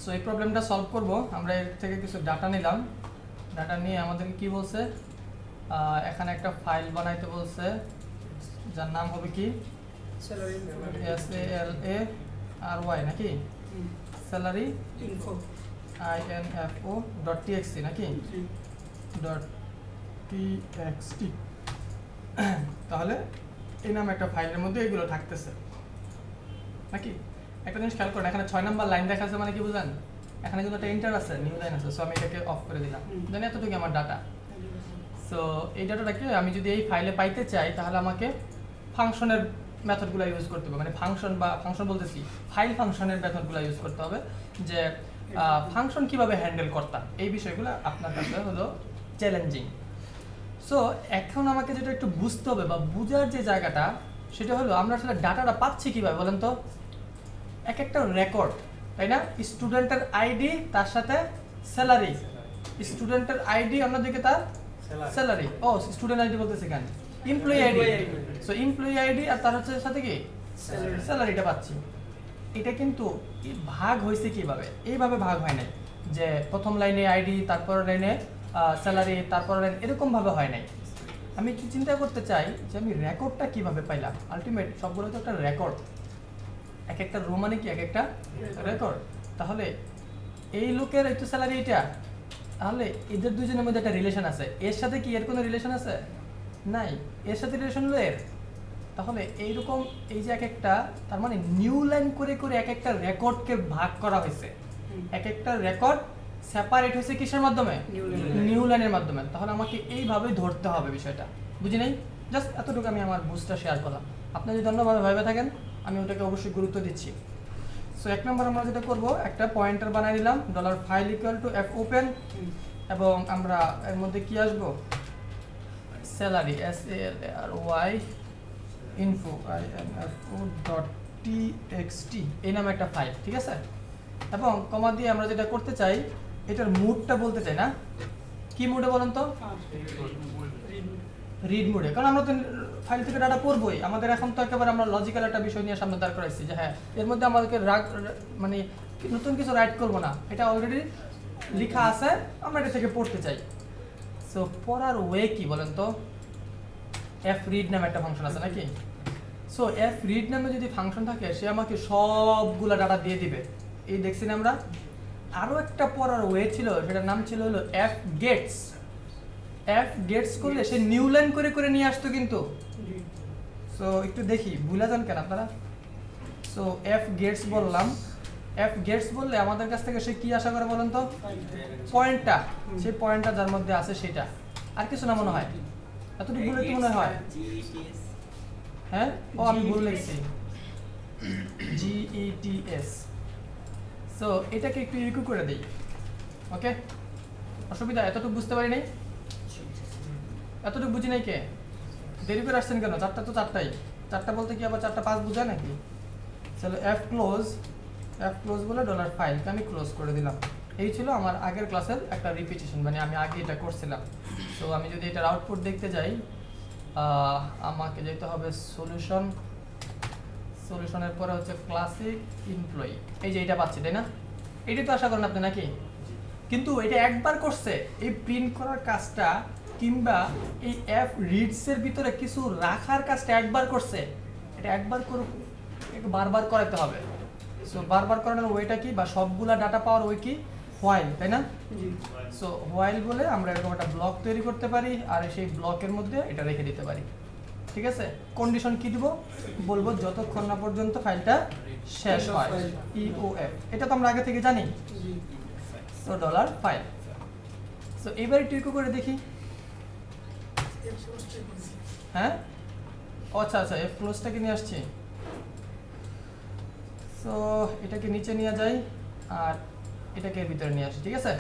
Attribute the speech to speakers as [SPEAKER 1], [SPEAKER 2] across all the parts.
[SPEAKER 1] So এই প্রবলেমটা solve করব আমরা এর থেকে কিছু ডাটা নিলাম ডাটা নিয়ে আমাদেরকে কি বলছে এখানে একটা ফাইল বানাইতে বলছে যার নাম হবে কি SALARY নাকি স্যালারি info.txt নাকি .txt তাহলে এই নামে একটা ফাইলের মধ্যে এগুলো থাকতেছে নাকি একটা জিনিস খেয়াল করেন এখানে 6 নাম্বার লাইন দেখাচ্ছে মানে কি বুঝেন এখানে কিন্তু একটা এন্টার আছে নিউ লাইন আছে সো আমি এটাকে অফ করে দিলাম জানেন এতটুকু আমার ডাটা সো এই ডাটাটাকে আমি যদি এই ফাইলে পাইতে চাই তাহলে আমাকে ফাংশনের মেথডগুলো ইউজ করতে হবে মানে ফাংশন বলতেছি ফাইল ফাংশনের মেথডগুলো ইউজ করতে হবে যে ফাংশন কিভাবে হ্যান্ডেল করতাম এই বিষয়গুলো আপনার কাছে হলো চ্যালেঞ্জিং সো এখন আমাকে যেটা একটু বুঝতে হবে বা বুঝার যে জায়গাটা সেটা হলো আমরা আসলে ডাটাটা পাচ্ছি কিভাবে বলেন তো এক একটা রেকর্ড তাই না স্টুডেন্টের আইডি তার সাথে স্যালারি স্টুডেন্টের আইডি অন্যদিকে তার স্যালারি ও স্টুডেন্ট আইডি বলতেছে কেন employee ID so employee ID আর তার হচ্ছে সাথে কি স্যালারিটা পাচ্ছি এটা কিন্তু ভাগ হয়েছে কিভাবে এইভাবে ভাগ হয় নাই যে প্রথম লাইনে আইডি তারপর লাইনে স্যালারি তারপর লাইন এরকম ভাবে হয় নাই আমি কি চিন্তা করতে চাই যে আমি রেকর্ডটা কিভাবে পাইলাম আলটিমেট সবগুলো তো একটা রেকর্ড এক একটা রো মানে কি এক একটা রেকর্ড তাহলে এই লোকের একটু স্যালারি এটা তাহলে এদের দুজনের মধ্যে একটা রিলেশন আছে এর সাথে কি এর কোনো রিলেশন আছে নাই এর সাথে রিলেশন হলো এর তাহলে এইরকম এই যে এক একটা তার মানে নিউ লাইন করে করে এক একটা রেকর্ডকে ভাগ করা হয়েছে এক একটা রেকর্ড সেপারেট হয়েছে কিসের মাধ্যমে নিউ লাইনের মাধ্যমে তাহলে আমাকে এইভাবে ধরতে হবে বিষয়টা বুঝি নাই জাস্ট এতটুকু আমি আমার বুঝটা শেয়ার করলাম আপনি যদি অন্যভাবে ভাবে থাকেন আমি ওটাকে অবশ্যই গুরুত্ব দিচ্ছি সো এক নম্বর আমরা যেটা করব একটা পয়েন্টার বানাই দিলাম $file = f open এবং আমরা এর মধ্যে কি আসবো স্যালারি SALARY info.txt এই নামে একটা ফাইল ঠিক আছে এবং কমা দিয়ে আমরা যেটা করতে চাই এটার মুডটা বলতে চাই না কি মুডে বলেন তো রিড মুডে কারণ আমরা তো ফাইল থেকে ডাটা পড়বই আমাদের এখন তো একেবারে আমরা লজিক্যাল একটা বিষয় নিয়ে সামনে দাঁড় করাইছি যে হ্যাঁ এর মধ্যে আমাদেরকে মানে নতুন কিছু রাইট করব না এটা অলরেডি লেখা আছে আমরা এটা থেকে পড়তে চাই সো পড়ার ওয়ে কি বলেন তো fread নামে একটা ফাংশন আছে নাকি সো fread নামে যদি ফাংশন থাকে সে আমাকে সবগুলা ডাটা দিয়ে দিবে এই দেখছেন আমরা আরো একটা পড়ার ওয়ে ছিল সেটার নাম ছিল হলো fgets করলে সে নিউ লাইন করে করে নিয়ে আসতো কিন্তু সো একটু দেখি ভুলে যান কেন আপনারা সো fgets বললাম fgets বললে আমাদের কাছ থেকে সে কি আশা করে বলেন তো পয়েন্টটা সেই পয়েন্টটা যার মধ্যে আছে সেটা আর কিছু না মনে হয় এতটুকু ভুলে কি মনে হয় হ্যাঁ ও আমি ভুল লিখছি GETS সো এটাকে একটু ইকো করে দেই ওকে অসুবিধা এতটুকু বুঝতে পারি নাই এতটুকু বুঝি নাই কে দেরি করে আসছেন কেন চারটা তো চারটাই চারটা বলতে কি আবার 4টা 5 বোঝায় নাকি চলো f close বলে $file আমি ক্লোজ করে দিলাম এই ছিল আমার আগের ক্লাসের একটা রিপিটিশন মানে আমি আগে এটা করছিলাম তো আমি যদি এটার আউটপুট দেখতে যাই আমাকে যেতে হবে সলিউশনের পরে হচ্ছে ক্লাসিক এমপ্লয়ি এই যে এটা পাচ্ছি তাই না এটাই তো আশা করেন আপনি নাকি কিন্তু এটা একবার করছে এই প্রিন্ট করার কাজটা কিংবা এই freads এর ভিতরে কিছু রাখার কাজটা একবার করছে এটা একবার করে বারবার করাতে হবে সো বারবার করানোর ওয়েটা কি বা সবগুলা ডাটা পাওয়ার ওয়ে কি while তাই না সো while বলে আমরা এরকম একটা ব্লক তৈরি করতে পারি আর সেই ব্লকের মধ্যে এটা রেখে দিতে পারি ঠিক আছে কন্ডিশন কি দিব বলবো যতক্ষণ না পর্যন্ত ফাইলটা শেষ হয় EOF এটা তো আমরা আগে থেকে জানি সো $file সো এবার একটু ইকো করে দেখি হ্যাঁ আচ্ছা আচ্ছা f ক্লোজটাকে নিয়ে আসছি সো এটাকে নিচে নিয়ে যাই আর এটাকে এর ভিতরে নিয়ে আসি ঠিক আছে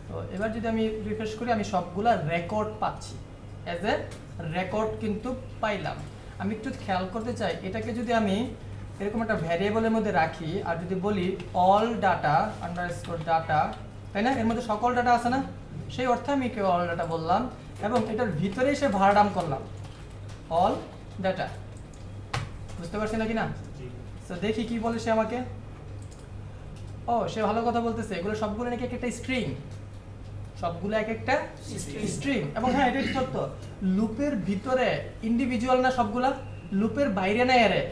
[SPEAKER 1] তো এবার যদি আমি রিফ্রেশ করি আমি সবগুলা রেকর্ড পাচ্ছি অ্যাজ এ রেকর্ড কিন্তু পাইলাম আমি একটু খেয়াল করতে চাই এটাকে যদি আমি এরকম একটা ভ্যারিয়েবলের মধ্যে রাখি আর যদি বলি অল ডাটা আন্ডারস্কোর ডাটা তাই না এর মধ্যে সকল ডাটা আছে না সেই অর্থে আমি অল ডাটা বললাম এবং এটার ভিতরেই সে ভাড়াডাম করলাম অল ডাটা বুঝতে পারছি নাকি না তো দেখি কি বলে সে আমাকে ও সে ভালো কথা বলতেছে, এগুলো সবগুলো নাকি এক একটা স্ট্রিং, সবগুলো এক একটা স্ট্রিং। এবং হ্যাঁ এটা সত্য, লুপের ভিতরে ইন্ডিভিজুয়াল না সবগুলা, লুপের বাইরে না অ্যারে।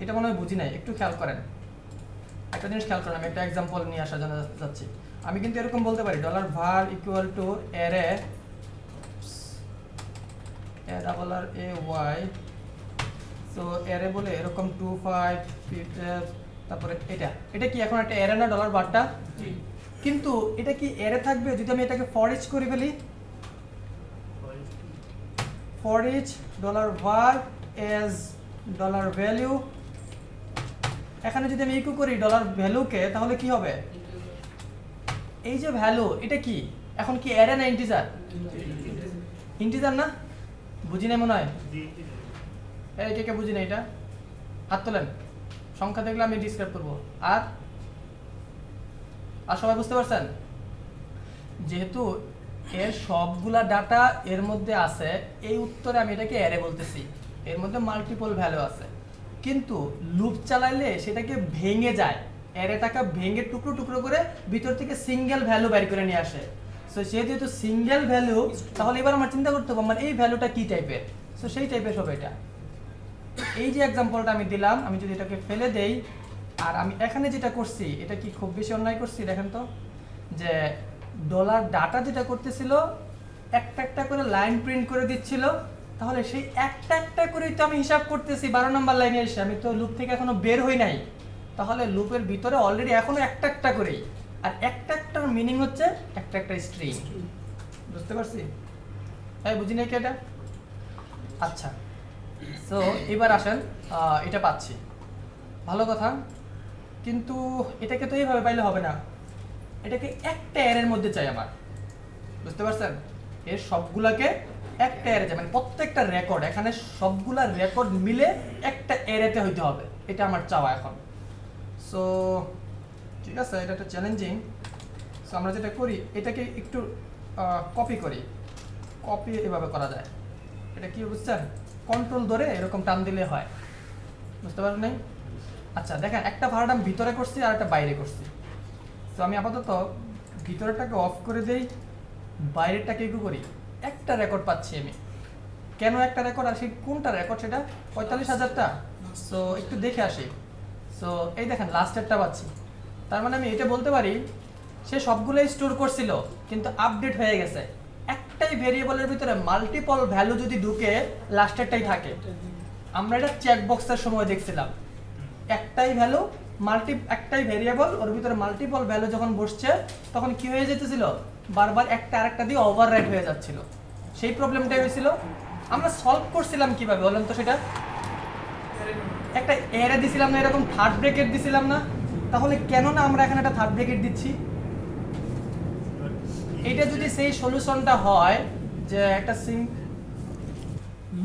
[SPEAKER 1] এটা মনে হয় বুঝি নাই, একটু খেয়াল করেন, একটা জিনিস খেয়াল করেন। আমি একটা এক্সাম্পল নিয়ে আসার জন্য যাচ্ছি। আমি কিন্তু এরকম বলতে পারি $var equal to array $ARRAY, so array বলে এরকম 2 5 5, তারপরে এটা কি এখন একটা অ্যারে না $varটা? কিন্তু এটা কি অ্যারে থাকবে যদি আমি এটাকে ফর ইচ করে ফেলি? For each $var as $value, এখানে যদি আমি ইকো করি $ভ্যালুকে, তাহলে কি হবে? এই যে ভ্যালু, এটা কি এখন কি অ্যারে না ইন্টিজার? ইন্টিজার না? বুঝি নাই মনে হয়। এই কে বুঝি না এটা? হাত তোলেন, সংখ্যা দেখলে আমি ডিসক্রাইব করবো। আর সবাই বুঝতে পারছেন? যেহেতু এর সবগুলা ডাটা এর মধ্যে আছে, এই উত্তরে আমি এটাকে অ্যারে বলতেছি, এর মধ্যে মাল্টিপল ভ্যালু আছে। কিন্তু লুপ চালাইলে সেটাকে ভেঙে যায়, অ্যারেটাকে ভেঙে টুকরো টুকরো করে ভিতর থেকে সিঙ্গেল ভ্যালু বের করে নিয়ে আসে। সো যেহেতু সিঙ্গেল ভ্যালু, তাহলে এবার আমার চিন্তা করতে হবে মানে এই ভ্যালুটা কি টাইপের। সো সেই টাইপের হবে এটা। এই যে এক্সাম্পলটা আমি দিলাম, আমি যদি এটাকে ফেলে দেই, আর আমি এখানে যেটা করছি, এটা কি খুব বেশি অন্যায় করছি? দেখেন তো, যে $ডাটা যেটা করতেছিল, একটা একটা করে লাইন প্রিন্ট করে দিচ্ছিল, তাহলে সেই একটা একটা করেই তো আমি হিসাব করতেছি 12 নম্বর লাইনে এসে, আমি তো লুপ থেকে এখনো বের হই নাই। তাহলে লুপের ভিতরে অলরেডি এখনো একটা একটা করেই, আর একটা একটার মিনিং হচ্ছে একটা একটা স্ট্রিং। বুঝতে পারছি? তাই বুঝি নাকি এটা? আচ্ছা, সো এবার আসেন, এটা পাচ্ছি, ভালো কথা। কিন্তু এটাকে তো এইভাবে পাইলে হবে না, এটাকে একটা অ্যারের মধ্যে চাই আমার। বুঝতে পারছেন? এর সবগুলাকে একটা অ্যারে চাই, মানে প্রত্যেকটা রেকর্ড, এখানে সবগুলা রেকর্ড মিলে একটা অ্যারেতে হইতে হবে, এটা আমার চাওয়া এখন। সো ঠিক আছে, এটা একটা চ্যালেঞ্জিং। সো আমরা যেটা করি, এটাকে একটু কপি করি। কপি এভাবে করা যায়, এটা কি বুঝছেন? কন্ট্রোল ধরে এরকম টান দিলে হয়। বুঝতে পারেন নাই? আচ্ছা দেখেন, একটা ভাড়াটা আমি ভিতরে করছি আর একটা বাইরে করছি। তো আমি আপাতত ভিতরেরটাকে অফ করে দেই, বাইরেরটাকে একটু করি। একটা রেকর্ড পাচ্ছি আমি। কেন একটা রেকর্ড? আর সেই কোনটা রেকর্ড? সেটা 45,000টা। সো একটু দেখে আসি। সো এই দেখেন লাস্টেরটা পাচ্ছি। তার মানে আমি এটা বলতে পারি সে সবগুলোই স্টোর করছিল, কিন্তু আপডেট হয়ে গেছে। একটাই ভেরিয়েবলের ভিতরে মাল্টিপল ভ্যালু যদি ঢুকে, লাস্টেরটাই থাকে। আমরা এটা চেকবক্সের সময় দেখছিলাম, একটাই ভ্যালু একটাই ভেরিয়েবল, ওর ভিতরে মাল্টিপল ভ্যালু যখন বসছে, তখন কি হয়ে যেতেছিল? বারবার একটা আরেকটা দিয়ে ওভাররাইট হয়ে যাচ্ছিল। সেই প্রবলেমটাই হয়েছিল। আমরা সলভ করছিলাম কিভাবে বলেন তো? সেটা একটা অ্যারে দিছিলাম না, এরকম থার্ড ব্র্যাকেট দিছিলাম না? তাহলে কেন না আমরা এখানে একটা থার্ড ব্র্যাকেট দিচ্ছি? এটা যদি সেই সলিউশনটা হয় যে একটা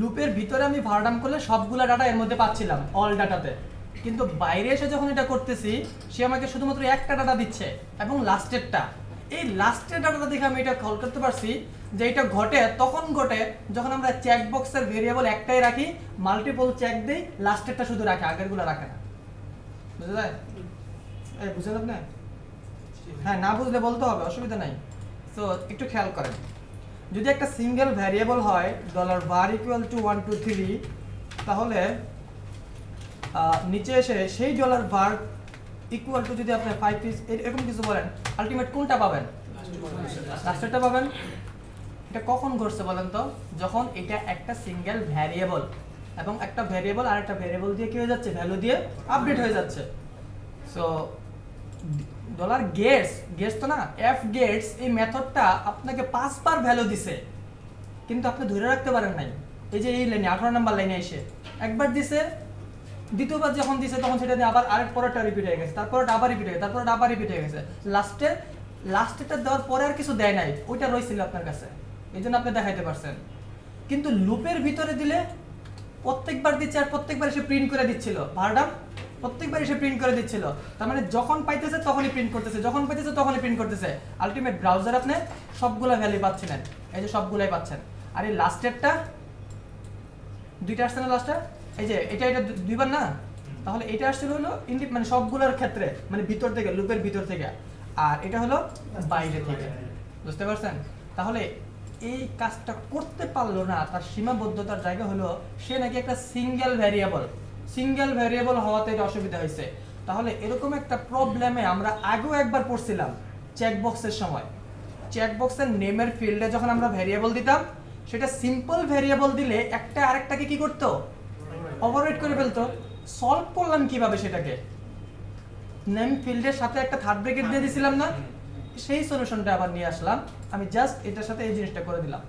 [SPEAKER 1] লুপের ভিতরে আমি ভারডাম করলে সবগুলা ডাটা এর মধ্যে পাচ্ছিলাম অল ডাটাতে, কিন্তু বাইরে এসে যখন এটা করতেছি, সে আমাকে শুধুমাত্র একটা ডাটা দিচ্ছে এবং লাস্টেরটা। এই লাস্টের ডাটাটা দেখে আমি এটা কল করতে পারছি যে এটা ঘটে তখন ঘটে যখন আমরা চেক বক্সের ভেরিয়েবল একটাই রাখি, মাল্টিপল চেক দেই, লাস্টেরটা শুধু রাখে, আগেরগুলো রাখে না। বুঝতে যায়? এই বুঝলেন আপনি? হ্যাঁ, না বুঝলে বলতে হবে, অসুবিধা নাই। তো একটু খেয়াল করেন, যদি একটা সিঙ্গেল ভ্যারিয়েবল হয় $var ইকুয়াল টু 1 2 3, তাহলে নিচে এসে সেই $var ইকুয়াল টু যদি আপনি 5 পিস এরকম কিছু বলেন, আলটিমেট কোনটা পাবেন? লাস্টেরটা পাবেন। এটা কখন ঘটছে বলেন তো? যখন এটা একটা সিঙ্গেল ভ্যারিয়েবল এবং একটা ভ্যারিয়েবল আর একটা ভ্যারিয়েবল দিয়ে কি হয়ে যাচ্ছে? ভ্যালু দিয়ে আপডেট হয়ে যাচ্ছে। সো $gets তো না, f_gets এই মেথডটা আপনাকে 5 বার ভ্যালু দিছে, কিন্তু আপনি ধরে রাখতে পারেন নাই। এই যে এই লাইনে 18 নাম্বার লাইনে এসে একবার দিছে, দ্বিতীয়বার যখন দিছে তখন সেটা দিয়ে আবার আরেক পরেরটা রিপিট হয়ে গেছে, তারপরটা আবার রিপিট হয়ে গেছে, তারপরটা আবার রিপিট হয়ে গেছে, লাস্টেরটা দেওয়ার পরে আর কিছু দেয় নাই, ওইটা রইছিল আপনার কাছে, এই জন্য আপনি দেখাইতে পারছেন। কিন্তু লুপের ভিতরে দিলে প্রত্যেকবার দিচ্ছে আর প্রত্যেকবার এসে প্রিন্ট করে দিচ্ছিল, ভারডাম প্রত্যেকবার এসে প্রিন্ট করে দিচ্ছিল। তার মানে যখন পাইতেছে তখনই প্রিন্ট করতেছে, যখন পাইতেছে তখনই প্রিন্ট করতেছে। আলটিমেট ব্রাউজার আপনি সবগুলা ভ্যালু পাচ্ছেন, এই যে সবগুলাই পাচ্ছেন। আর এই লাস্টেরটা দুইটা আসছে না, লাস্টটা এই যে এটা দুইবার না, তাহলে এটা আসছিল হলো মানে সবগুলোর ক্ষেত্রে মানে ভিতর থেকে লুপের ভিতর থেকে, আর এটা হলো বাইরে থেকে। বুঝতে পারছেন? তাহলে এই কাজটা করতে পারলো না, তার সীমাবদ্ধতার জায়গা হলো সে নাকি একটা সিঙ্গেল ভ্যারিয়েবল হওয়াতে এটা অসুবিধা হয়েছে। তাহলে এরকম একটা প্রবলেমে আমরা আগেও একবার পড়ছিলাম চেকবক্সের সময়। চেকবক্সের নেমের ফিল্ডে যখন আমরা ভ্যারিয়েবল দিতাম, সেটা সিম্পল ভ্যারিয়েবল দিলে একটা আরেকটাকে কি করতো, ওভাররাইড করে ফেলতো। সলভ করলাম কিভাবে সেটাকে, নেম ফিল্ডের সাথে একটা থার্ড ব্র্যাকেট দিয়ে দিছিলাম না, সেই সলিউশনটা আবার নিয়ে আসলাম। আমি জাস্ট এটার সাথে এই জিনিসটা করে দিলাম।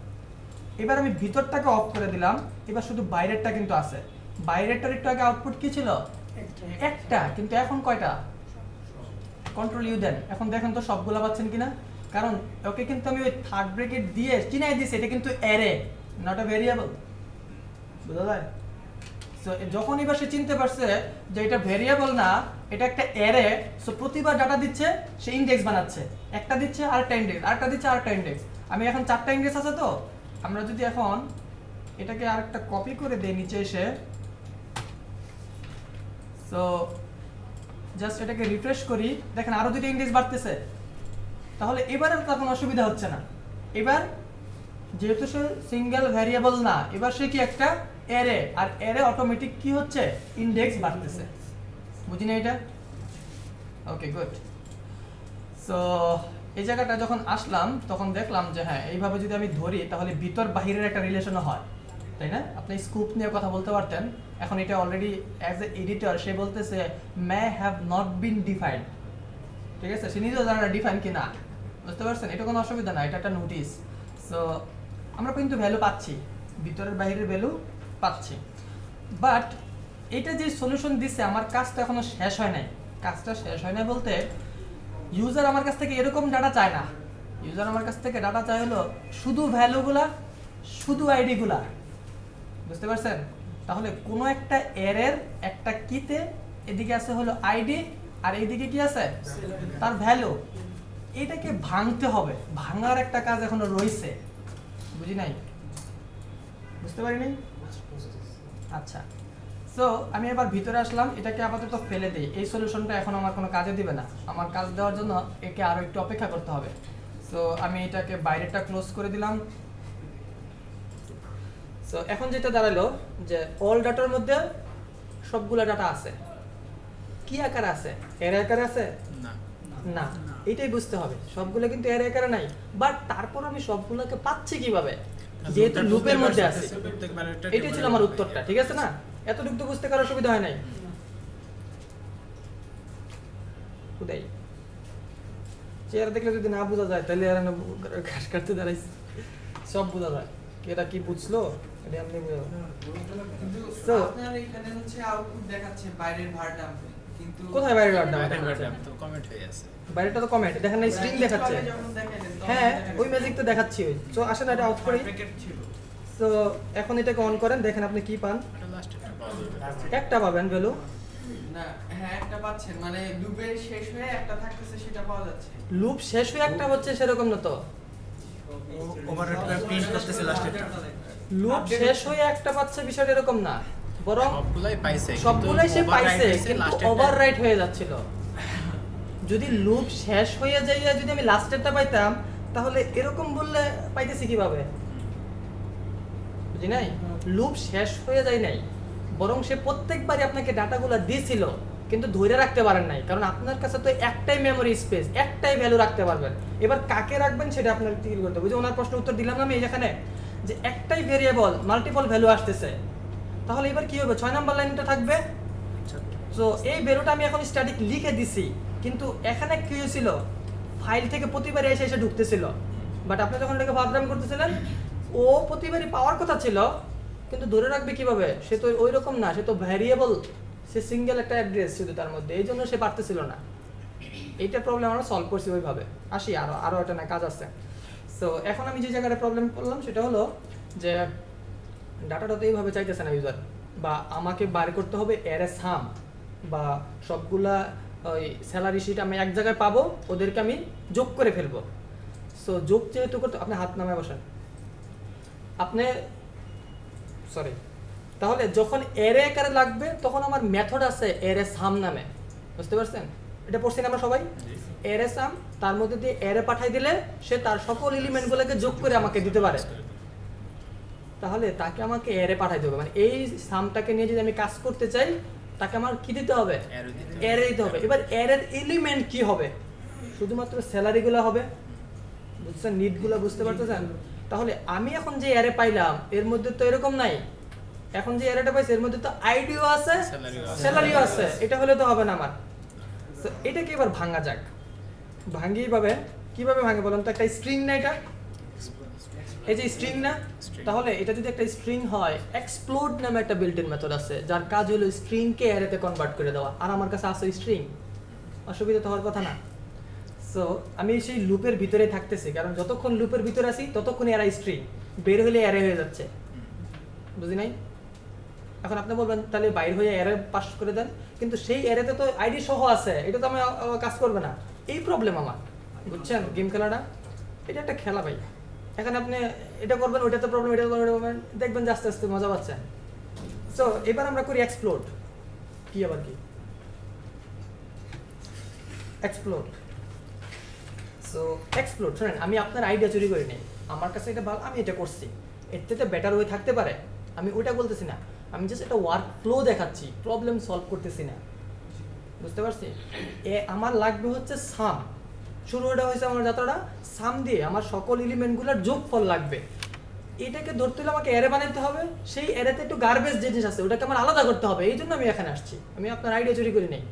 [SPEAKER 1] এবার আমি ভিতরটাকে অফ করে দিলাম, এবার শুধু বাইরেরটা কিন্তু আছে। বাইরেরটার একটু আগে আউটপুট কি ছিল, একটা, কিন্তু এখন কয়টা, কন্ট্রোল ইউ দেন। এখন দেখেন তো সবগুলা পাচ্ছেন কিনা, কারণ ওকে কিন্তু আমি ওই থার্ড ব্র্যাকেট দিয়ে চিনাই দিয়েছি এটা কিন্তু অ্যারে, নট আ ভেরিয়েবল। বুঝা যায়? সো যখন এবার সে চিনতে পারছে যে এটা ভেরিয়েবল না, এটা একটা অ্যারে, সো প্রতিবার ডাটা দিচ্ছে সে ইনডেক্স বানাচ্ছে, একটা দিচ্ছে আরেকটা ইনডেক্স, আরেকটা দিচ্ছে আরেকটা ইনডেক্স। আমি এখন 4টা ইনডেক্স আছে, তো আমরা যদি এখন এটাকে আরেকটা কপি করে দেই নিচে এসে, সো জাস্ট এটাকে রিফ্রেশ করি, দেখেন আরো 2টা ইনডেক্স বাড়তেছে। তাহলে এবার আর তার কোনো অসুবিধা হচ্ছে না। এবার যেহেতু সে সিঙ্গেল ভ্যারিয়েবল না, এবার সে কি একটা অ্যারে, আর অ্যারে অটোমেটিক কি হচ্ছে, ইনডেক্স বাড়তেছে। বুঝি না এটা? ওকে, গুড। সো এই জায়গাটা যখন আসলাম তখন দেখলাম যে হ্যাঁ, এইভাবে যদি আমি ধরি তাহলে ভিতর বাহিরের একটা রিলেশনও হয়, তাই না? আপনি স্কুপ নিয়ে কথা বলতে পারতেন। এখন এটা অলরেডি অ্যাজ এ এডিটর সে বলতেছে may have not been defined. ঠিক আছে, সে নিজেও জানে না ডিফাইন কি না। বুঝতে পারছেন? এটা কোনো অসুবিধা না, এটা একটা নোটিস। সো আমরা কিন্তু ভ্যালু পাচ্ছি, ভিতরের বাইরের ভ্যালু পাচ্ছি। বাট এটা যে সলিউশন দিচ্ছে, আমার কাজটা এখনো শেষ হয় নাই। কাজটা শেষ হয় নাই বলতে, ইউজার আমার কাছ থেকে এরকম ডাটা চায় না। ইউজার আমার কাছ থেকে ডাটা চায় হলো শুধু ভ্যালুগুলা, শুধু আইডিগুলা। বুঝতে পারছেন? তাহলে কোনো একটা এরের একটা কিতে এদিকে আছে হলো আইডি, আর এইদিকে কি আছে, তার ভ্যালু। এটাকে ভাঙতে হবে, ভাঙার একটা কাজ এখনো রয়েছে। বুঝি নাই? বুঝতে পারি নাই? আচ্ছা, সো আমি এবার ভিতরে আসলাম, এটাকে আপাতত ফেলে দিই। এই সলিউশনটা এখন আমার কোনো কাজে দিবে না, আমার কাজ দেওয়ার জন্য একে আরো একটু অপেক্ষা করতে হবে। সো আমি এটাকে বাইরেটা ক্লোজ করে দিলাম। সো এখন যেটা দাঁড়ালো যে অল ডাটার মধ্যে সবগুলা ডাটা আছে, কি আকারে আছে, এর আকারে আছে না, না, এটাই বুঝতে হবে। সবগুলো কিন্তু এর আকারে নাই, বাট তারপর আমি সবগুলোকে পাচ্ছি কিভাবে, যেহেতু লুপের মধ্যে আছে। এটাই ছিল আমার উত্তরটা, ঠিক আছে না? এতটুকু তো বুঝতে কারো অসুবিধা হয় নাই। খুদাই চেয়ার দেখলে যদি না বোঝা যায় তাহলে আর ঘাস কাটতে দাঁড়াইছি, সব বোঝা যায় এটা কি বুঝলো, এটা আপনি বুঝলো।
[SPEAKER 2] আপনার এখানে হচ্ছে আউটপুট দেখাচ্ছে বাইরের ভারডাম, কিন্তু
[SPEAKER 1] কোথায় বাইরের ভারডাম?
[SPEAKER 3] তো কমেন্ট হয়ে আছে,
[SPEAKER 1] বাইরেটা তো কমেন্ট দেখেন না, স্ট্রিং দেখাচ্ছে। হ্যাঁ, ওই ম্যাজিক তো দেখাচ্ছি। ওই সো আসেন এটা আউট করি। তো এখন এটাকে অন করেন, দেখেন আপনি কি পান।
[SPEAKER 3] এটা লাস্ট একটা পাওয়া যাবে,
[SPEAKER 1] একটা পাবেন ভ্যালু
[SPEAKER 2] না, হ্যাঁ একটা পাচ্ছেন, মানে লুপের শেষ হয়ে একটা থাকতেছে সেটা পাওয়া যাচ্ছে।
[SPEAKER 1] লুপ শেষ হয়ে একটা হচ্ছে সেরকম না তো,
[SPEAKER 3] ওভাররাইট করে প্রিন্ট করতেছে লাস্ট একটা,
[SPEAKER 1] লুপ শেষ হয়ে একটা পাচ্ছে বিষয়টা এরকম না, বরং
[SPEAKER 3] সবগুলাই পাইছে,
[SPEAKER 1] সবগুলাই সে পাইছে কিন্তু
[SPEAKER 3] লাস্ট
[SPEAKER 1] ওভাররাইট হয়ে যাচ্ছিল। যদি লুপ শেষ হয়ে যায় যদি আমি লাস্টেরটা পাইতাম, তাহলে এরকম বললে পাইতেছি কিভাবে? বুঝি নাই? লুপ শেষ হয়ে যায় নাই, বরং সে প্রত্যেকবারই আপনাকে ডাটাগুলো দিয়েছিল কিন্তু ধরে রাখতে পারেন নাই, কারণ আপনার কাছে তো একটাই মেমোরি স্পেস, একটাই ভ্যালু রাখতে পারবেন। এবার কাকে রাখবেন সেটা আপনার ঠিক করতে হবে। যে ওনার প্রশ্ন উত্তর দিলাম না আমি এখানে, যে একটাই ভেরিয়েবল মাল্টিপল ভ্যালু আসতেছে, তাহলে এবার কি হবে, 6 নাম্বার লাইনটা থাকবে। সো এই ভ্যালুটা আমি এখন স্ট্যাটিক লিখে দিছি, কিন্তু এখানে কি হয়েছিল, ফাইল থেকে প্রতিবারই এসে এসে ঢুকতেছিল। বাট আপনি যখন এটাকে প্রোগ্রাম করতেছিলেন, ও প্রতিবারই পাওয়ার কথা ছিল, কিন্তু ধরে রাখবে কিভাবে? সে তো ওই রকম না, সে তো ভ্যারিয়েবল, সে সিঙ্গেল একটা অ্যাড্রেস শুধু তার মধ্যে, এই জন্য সে পারতেছিল না। এইটা প্রবলেম আমরা সলভ করছি ওইভাবে। আসি আরো একটা না কাজ আছে। সো এখন আমি যে জায়গাটা প্রবলেম করলাম সেটা হলো যে ডাটাটা তো এইভাবে চাইতেছে না ইউজার, বা আমাকে বার করতে হবে অ্যারে সাম, বা সবগুলা ওই স্যালারি শিট আমি এক জায়গায় পাবো, ওদেরকে আমি যোগ করে ফেলবো। সো যোগ যেহেতু করতে, আপনি হাত নামায় বসেন, আপনি সরি তাহলে যখন অ্যারে আকারে লাগবে তখন আমার মেথড আছে অ্যারে সাম নামে, বুঝতে পারছেন? এটা পড়ছি না আমরা সবাই? অ্যারে সাম, তার মধ্যে দিয়ে অ্যারে পাঠাই দিলে সে তার সকল এলিমেন্টগুলোকে যোগ করে আমাকে দিতে পারে। তাহলে তাকে আমাকে অ্যারে পাঠাইতে হবে, মানে এই সামটাকে নিয়ে যদি আমি কাজ করতে চাই তাকে আমার কি দিতে হবে? অ্যারে দিতে হবে। এবার অ্যারের এলিমেন্ট কি হবে? শুধুমাত্র স্যালারিগুলো হবে, বুঝছেন? নিডগুলো বুঝতে পারতেছেন? তাহলে আমি এখন যে অ্যারে পাইলাম এর মধ্যে তো এরকম নাই, এখন যে অ্যারেটা পাইছি এর মধ্যে তো আইডিও আছে, স্যালারিও আছে, এটা হলে তো হবে না আমার। তো এটাকে এবার ভাঙা যাক, ভাঙিয়ে পাবে কিভাবে ভাঙে বলেন তো? একটা স্ট্রিং না এটা, এই যে স্ট্রিং না, তাহলে এটা যদি একটা স্ট্রিং হয়, এক্সপ্লোড নামে একটা বিল্ট ইন মেথড আছে যার কাজ হলো স্ট্রিংকে অ্যারেতে কনভার্ট করে দেওয়া। আর আমার কাছে আছে স্ট্রিং, অসুবিধা তো হওয়ার কথা না। সো আমি সেই লুপের ভিতরে থাকতেছি, কারণ যতক্ষণ লুপের ভিতরে আছি ততক্ষণ এরা স্ট্রিং, বের হলে অ্যারে হয়ে যাচ্ছে, বুঝি নাই? এখন আপনি বলবেন তাহলে বাইর হয়ে অ্যারে পাস করে দেন, কিন্তু সেই অ্যারেতে তো আইডি সহ আছে, এটা তো আমি কাজ করবে না, এই প্রবলেম আমার, বুঝছেন? গেম খেলাটা এটা একটা খেলা ভাই, এখানে আপনি এটা করবেন ওইটাতে প্রবলেম, এটা করবেন, দেখবেন যে আস্তে আস্তে মজা পাচ্ছেন। সো এবার আমরা করি এক্সপ্লোড। কি আবার কি এক্সপ্লোড? সো এক্সপ্লোড, শুনেন, আমি আপনার আইডিয়া চুরি করি নাই, আমার কাছে এটা ভালো, আমি এটা করছি, এর থেকে বেটার ওয়ে থাকতে পারে, আমি ওইটা বলতেছি না, আমি জাস্ট একটা ওয়ার্ক ফ্লো দেখাচ্ছি, প্রবলেম সলভ করতেছি না, বুঝতে পারছি? আমার লাগবে হচ্ছে সাম, শুরুটা হয়েছে আমার যাত্রাটা সাম দিয়ে, আমার সকল এলিমেন্টগুলোর যোগফল লাগবে, এটাকে ধরতে হলে আমাকে অ্যারে বানাতে হবে, সেই অ্যারেতে একটু গার্বেজ জিনিস আছে ওটাকে আমার আলাদা করতে হবে, এই জন্য আমি এখানে আসছি, আমি আপনার আইডিয়া চুরি করি নাই,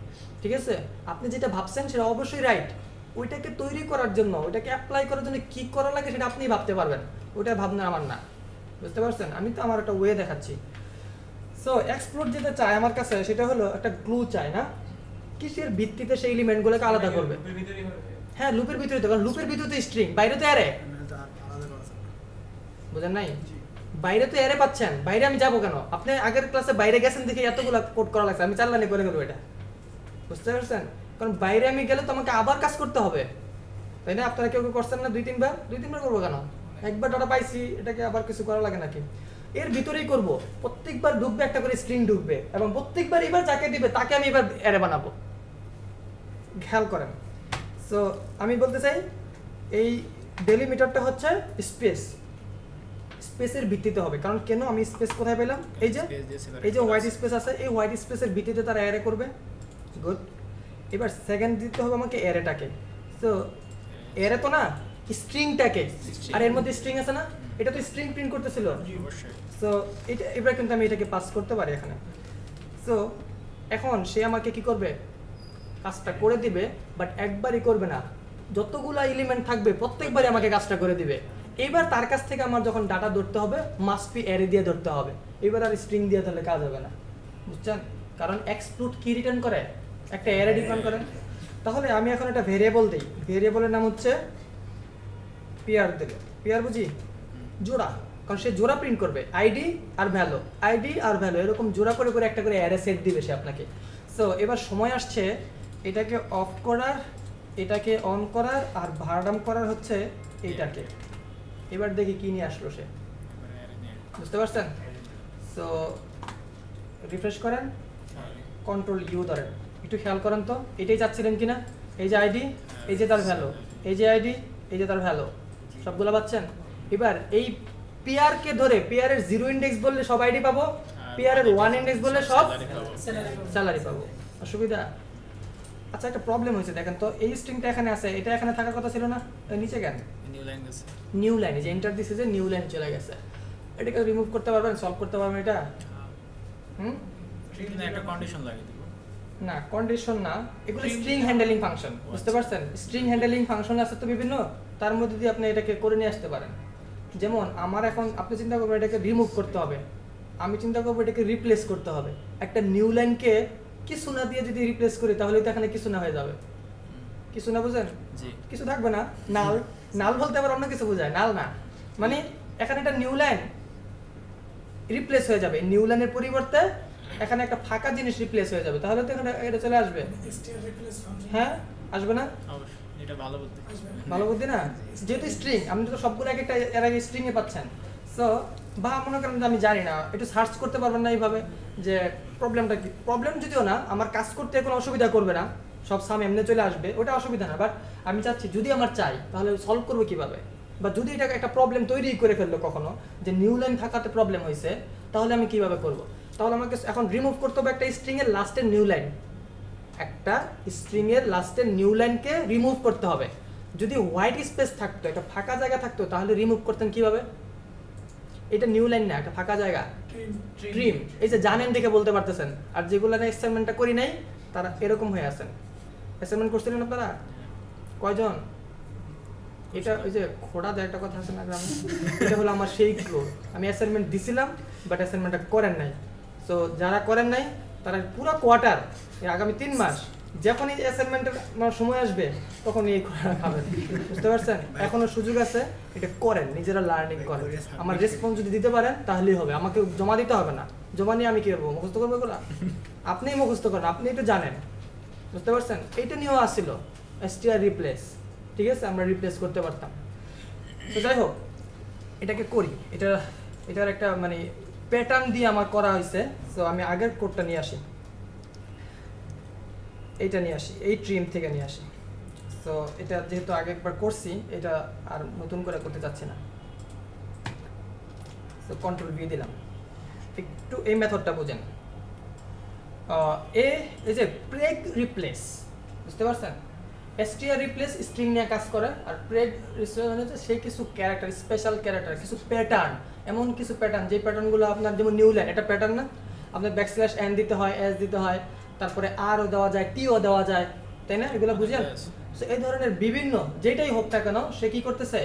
[SPEAKER 1] ঠিক আছে? আপনি যেটা ভাবছেন সেটা অবশ্যই রাইট, ওইটাকে তৈরি করার জন্য, ওইটাকে অ্যাপ্লাই করার জন্য কি করা লাগে সেটা আপনিই ভাবতে পারবেন, ওইটা ভাবনা আমার না, বুঝতে পারছেন? আমি তো আমার একটা ওয়ে দেখাচ্ছি। সো এক্সপ্লোর যেটা চাই আমার কাছে সেটা হলো একটা গ্লু চাই, না? কিসের ভিত্তিতে সেই এলিমেন্টগুলোকে আলাদা করবে? হ্যাঁ, লুপের ভিতরে তো, কারণ লুপের ভিতরে তো স্ট্রিং, বাইরে তো অ্যারে, বুঝেন নাই? বাইরে তো অ্যারে পাচ্ছেন, বাইরে আমি যাবো কেন? আপনি আগের ক্লাসে বাইরে গেছেন দেখে এতগুলো কোড করা লাগছে, আমি 4 লাইনে করে ফেলবো এটা, বুঝতে পারছেন? কারণ বাইরে আমি গেলে তো আমাকে আবার কাজ করতে হবে, তাই না? আপনারা কেউ কেউ করছেন না 2-3 বার করবো কেন? একবার ডাটা পাইছি, এটাকে আবার কিছু করা লাগে নাকি? এর ভিতরেই করব, প্রত্যেকবার ঢুকবে একটা করে স্ট্রিং ঢুকবে, এবং প্রত্যেকবার এবার যাকে দিবে তাকে আমি এবার অ্যারে বানাবো, খেয়াল করেন। সো আমি বলতে চাই এই ডেলিমিটারটা হচ্ছে স্পেস, স্পেসের ভিত্তিতে হবে, কারণ কেন আমি স্পেস কোথায় পেলাম? এই যে হোয়াইট স্পেস আছে, এই হোয়াইট স্পেসের ভিত্তিতে তারা অ্যারে করবে, গুড। এবার সেকেন্ড দিতে হবে আমাকে অ্যারেটাকে, সো অ্যারে তো না, স্ট্রিংটাকে, আর এর মধ্যে স্ট্রিং আছে না, এটা তো স্ট্রিং প্রিন্ট করতেছিল, সো এটা এবার কিন্তু আমি এটাকে পাস করতে পারি এখানে। সো এখন সে আমাকে কি করবে? কাজটা করে দিবে, বাট একবারই করবে না, যতগুলো এলিমেন্ট থাকবে প্রত্যেকবারই আমাকে কাজটা করে দিবে। এবার তার কাছ থেকে আমার যখন ডাটা ধরতে হবে মাস্ট বি অ্যারে দিয়ে ধরতে হবে, এবার আর স্ট্রিং দিয়ে ধরলে কাজ হবে না, বুঝছেন? কারণ এক্সক্লুড কি রিটার্ন করে? একটা অ্যারে ডিফাইন করে। তাহলে আমি এখন একটা ভেরিয়েবল দিই, ভেরিয়েবলের নাম হচ্ছে পেয়ার দেবে, পেয়ার বুঝি? জোড়া, কারণ সে জোড়া প্রিন্ট করবে, আইডি আর ভ্যালু, আইডি আর ভ্যালু এরকম জোড়া করে করে একটা করে অ্যারে সেট দিবে সে আপনাকে। সো এবার সময় আসছে এটাকে অফ করার, এটাকে অন করার, আর ভাড়াম করার হচ্ছে এইটাকে। এবার দেখি কি নিয়ে আসলো সে, বুঝতে পারছেন? সো রিফ্রেশ করেন, কন্ট্রোল ইউ ধরেন, একটু খেয়াল করেন তো এটাই চাচ্ছিলেন কিনা? এই যে আইডি, এই যে তার ভ্যালু, এই যে আইডি, এই যে তার ভ্যালু, সবগুলো পাচ্ছেন? এবার এই পেয়ারকে ধরে, পেয়ারের 0 ইন্ডেক্স বললে সব আইডি পাবো, পেয়ারের 1 ইন্ডেক্স বললে সব স্যালারি পাবো, অসুবিধা? আচ্ছা, একটা প্রবলেম হয়েছে, দেখেন তো এই স্ট্রিংটা এখানে আছে, এটা এখানে থাকার কথা ছিল না, নিচে কেন? নিউ লাইন, যে এন্টার দিছে যে নিউ লাইন চলে গেছে, এটাকে রিমুভ করতে পারবেন, সলভ করতে পারবেন এটা?
[SPEAKER 3] একটা কন্ডিশন লাগিয়ে দিব
[SPEAKER 1] না, কন্ডিশন না, এগুলো স্ট্রিং হ্যান্ডলিং ফাংশন, বুঝতে পারছেন? স্ট্রিং হ্যান্ডলিং ফাংশন আছে তো বিভিন্ন, তার মধ্যে দিয়ে আপনি এটাকে করে নিয়ে আসতে পারেন। যেমন আমার এখন আপনি চিন্তা করবেন এটাকে রিমুভ করতে হবে, আমি চিন্তা করবো এটাকে রিপ্লেস করতে হবে। একটা নিউ লাইনকে কিছু না দিয়ে যদি রিপ্লেস করি তাহলে তো এখানে কিছু না হয়ে যাবে, কিছু না, বুঝেন? কিছু থাকবে না, নাল, নাল বলতে আবার অন্য কিছু বোঝায়, নাল না মানে এখানে একটা নিউ লাইন রিপ্লেস হয়ে যাবে, নিউ লাইনের পরিবর্তে এখানে একটা ফাঁকা জিনিস রিপ্লেস হয়ে যাবে, তাহলে তো এখানে এটা চলে আসবে। হ্যাঁ, আসবে না?
[SPEAKER 3] এটা ভালো বুদ্ধি,
[SPEAKER 1] ভালো বুদ্ধি না? যেহেতু স্ট্রিং, আপনি তো সবগুলো এক একটা এর আগে স্ট্রিং এ পাচ্ছেন, সো বা মনে করেন যে আমি জানি না, একটু সার্চ করতে পারবেন না এইভাবে যে প্রবলেমটা কি। প্রবলেম যদিও না, আমার কাজ করতে কোনো অসুবিধা করবে না, সব সাম এমনি চলে আসবে, ওটা অসুবিধা না। বাট আমি চাচ্ছি যদি আমার চাই তাহলে সলভ করবো কিভাবে, বা যদি এটা একটা প্রবলেম তৈরি করে ফেললো কখনো যে নিউ লাইন থাকাতে প্রবলেম হয়েছে, তাহলে আমি কিভাবে করব। তাহলে আমাকে এখন রিমুভ করতে হবে একটা স্ট্রিং এর লাস্টের নিউ লাইন, একটা স্ট্রিং এর লাস্টের নিউ লাইনকে রিমুভ করতে হবে। যদি হোয়াইট স্পেস থাকতো, একটা ফাঁকা জায়গা থাকতো, তাহলে রিমুভ করতেন কিভাবে? এটা নিউ লাইন না, একটা ফাঁকা জায়গা, ট্রিম। এই যে জানেন দেখে বলতে পারতেছেন, আর যেগুলো না অ্যাসাইনমেন্টটা করি নাই তারা এরকম হয়ে আছেন। অ্যাসাইনমেন্ট করছিলেন আপনারা কয়জন? এটা ওই যে খোড়া দেয় একটা কথা আছে না গ্রামে, এটা হলো আমার সেই ক্লো। আমি অ্যাসাইনমেন্ট দিছিলাম বাট অ্যাসাইনমেন্টটা করেন নাই। সো যারা করেন নাই তারা পুরো কোয়ার্টার, আগামী 3 মাস যখন এই অ্যাসাইনমেন্টের সময় আসবে তখন এই খোড়া খাবেন, বুঝতে পারছেন? এখনো সুযোগ আছে, এটা করেন, নিজেরা লার্নিং করেন। আমার রেসপন্স যদি দিতে পারেন তাহলেই হবে, আমাকে জমা দিতে হবে না। জমা নিয়ে আমি কি করবো, মুখস্থ করবো এগুলো? আপনিই মুখস্থ করেন, আপনি এটা জানেন, বুঝতে পারছেন? এইটা নিয়েও আসছিল str রিপ্লেস, ঠিক আছে, আমরা রিপ্লেস করতে পারতাম। তো যাই হোক, এটাকে করি, এটার একটা মানে প্যাটার্ন দিয়ে আমার করা হয়েছে। সো আমি আগের কোডটা নিয়ে আসি, এইটা নিয়ে আসি, এই ট্রিম থেকে নিয়ে আসি। সো এটা যেহেতু আগে একবার করছি, এটা আর নতুন করে করতে চাচ্ছি না। সো কন্ট্রোল ভি দিলাম। একটু এই মেথডটা বুঝেন। এই যে প্রেগ রিপ্লেস, বুঝতে পারছেন? str রিপ্লেস স্ট্রিং নিয়ে কাজ করে, আর প্রেগ রিপ্লেস হচ্ছে সেই কিছু ক্যারেক্টার, স্পেশাল ক্যারেক্টার, কিছু প্যাটার্ন, এমন কিছু প্যাটার্ন যে প্যাটার্নগুলো আপনার যেমন নিউ লাইন, এটা প্যাটার্ন না, আপনার ব্যাকস্ল্যাশ n দিতে হয়, s দিতে হয়, তারপরে rও দেওয়া যায়, tও দেওয়া যায়, তাই না? এগুলো বুঝেন? সো এই ধরনের বিভিন্ন যেটাই হোক না কেন, সে কি করতেছে,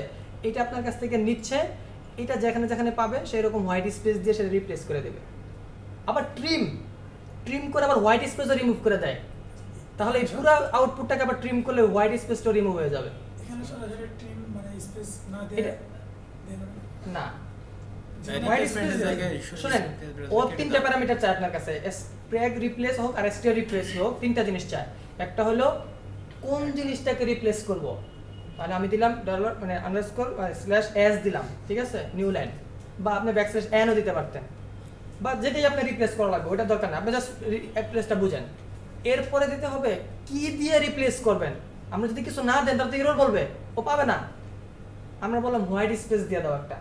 [SPEAKER 1] এটা আপনার কাছ থেকে নিচ্ছে, এটা যেখানে যেখানে পাবে সেই রকম হোয়াইট স্পেস দিয়ে সেটা রিপ্লেস করে দেবে। আবার ট্রিম করে আবার হোয়াইট স্পেসও রিমুভ করে দেয়। তাহলে এই পুরো আউটপুটটাকে আবার ট্রিম করলে হোয়াইট স্পেসটা রিমুভ হয়ে যাবে।
[SPEAKER 4] এখানে সরাসরি ট্রিম মানে স্পেস না
[SPEAKER 1] এটা
[SPEAKER 4] দিয়ে
[SPEAKER 1] না,
[SPEAKER 3] Direct
[SPEAKER 1] হোয়াইট
[SPEAKER 3] replacement
[SPEAKER 1] স্পেস
[SPEAKER 3] এর জায়গায়
[SPEAKER 1] শুনেন, ও তিনটা প্যারামিটার চাই আপনার কাছে, স্প্রেগ রিপ্লেস হোক আর str রিপ্লেস হোক, তিনটা জিনিস চাই। একটা হলো কোন জিনিসটাকে রিপ্লেস করব, মানে আমি দিলাম ডলার মানে আন্ডারস্কোর স্ল্যাশ s দিলাম, ঠিক আছে, নিউ লাইন, বা আপনি ব্যাকস্ল্যাশ n ও দিতে পারতেন, বা যেটাই আপনি রিপ্লেস করা লাগবে ওটা দরকার না, আপনি জাস্ট রিপ্লেসটা বুঝেন। এরপরে দিতে হবে কি দিয়ে রিপ্লেস করবেন। আমরা যদি কিছু না দেন তাহলে তো এরর বলবে, ও পাবে না। আমরা বললাম হোয়াইট স্পেস দিয়ে দাও একটা,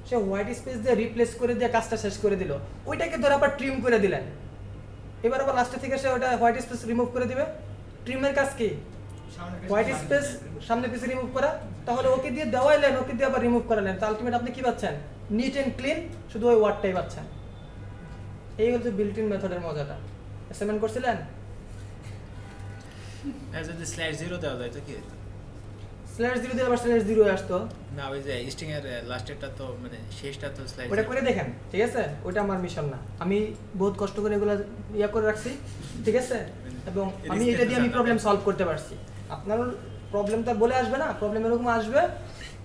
[SPEAKER 1] সে হোয়াইট স্পেস দিয়ে রিপ্লেস করে দিয়ে কাজটা শেষ করে দিল। ওইটাকে ধরে আবার ট্রিম করে দিলেন, এবার আবার লাস্টে থেকে সে ওটা হোয়াইট স্পেস রিমুভ করে দিবে। ট্রিমের কাজ কি? হোয়াইট স্পেস সামনে পিছে রিমুভ করা। তাহলে ওকে দিয়ে দেওয়াইলেন, ওকে দিয়ে আবার রিমুভ করালেন, তো আলটিমেট আপনি কি পাচ্ছেন? নিট এন্ড ক্লিন, শুধু ওই ওয়ার্ডটাই পাচ্ছেন। এই হচ্ছে বিল্ট ইন মেথডের মজাটা। অ্যাসাইনমেন্ট করছিলেন?
[SPEAKER 3] আর যদি স্ল্যাশ 0 দেওয়া যায় তো কি হতো?
[SPEAKER 1] স্ল্যাশ 0 দিয়ে আবার স্ল্যাশ 0 আসতো।
[SPEAKER 3] না, ওই যে স্ট্রিং এর লাস্টেরটা তো মানে শেষটা তো স্ল্যাশ।
[SPEAKER 1] ওটা করে দেখেন, ঠিক আছে? ওটা আমার মিশন না, আমি বহুত কষ্ট করে এগুলো ইয়া করে রাখছি, ঠিক আছে? এবং আমি এটা দিয়ে আমি প্রবলেম সলভ করতে পারছি। আপনার প্রবলেম তো বলে আসবে না, প্রবলেম এরকম আসবে,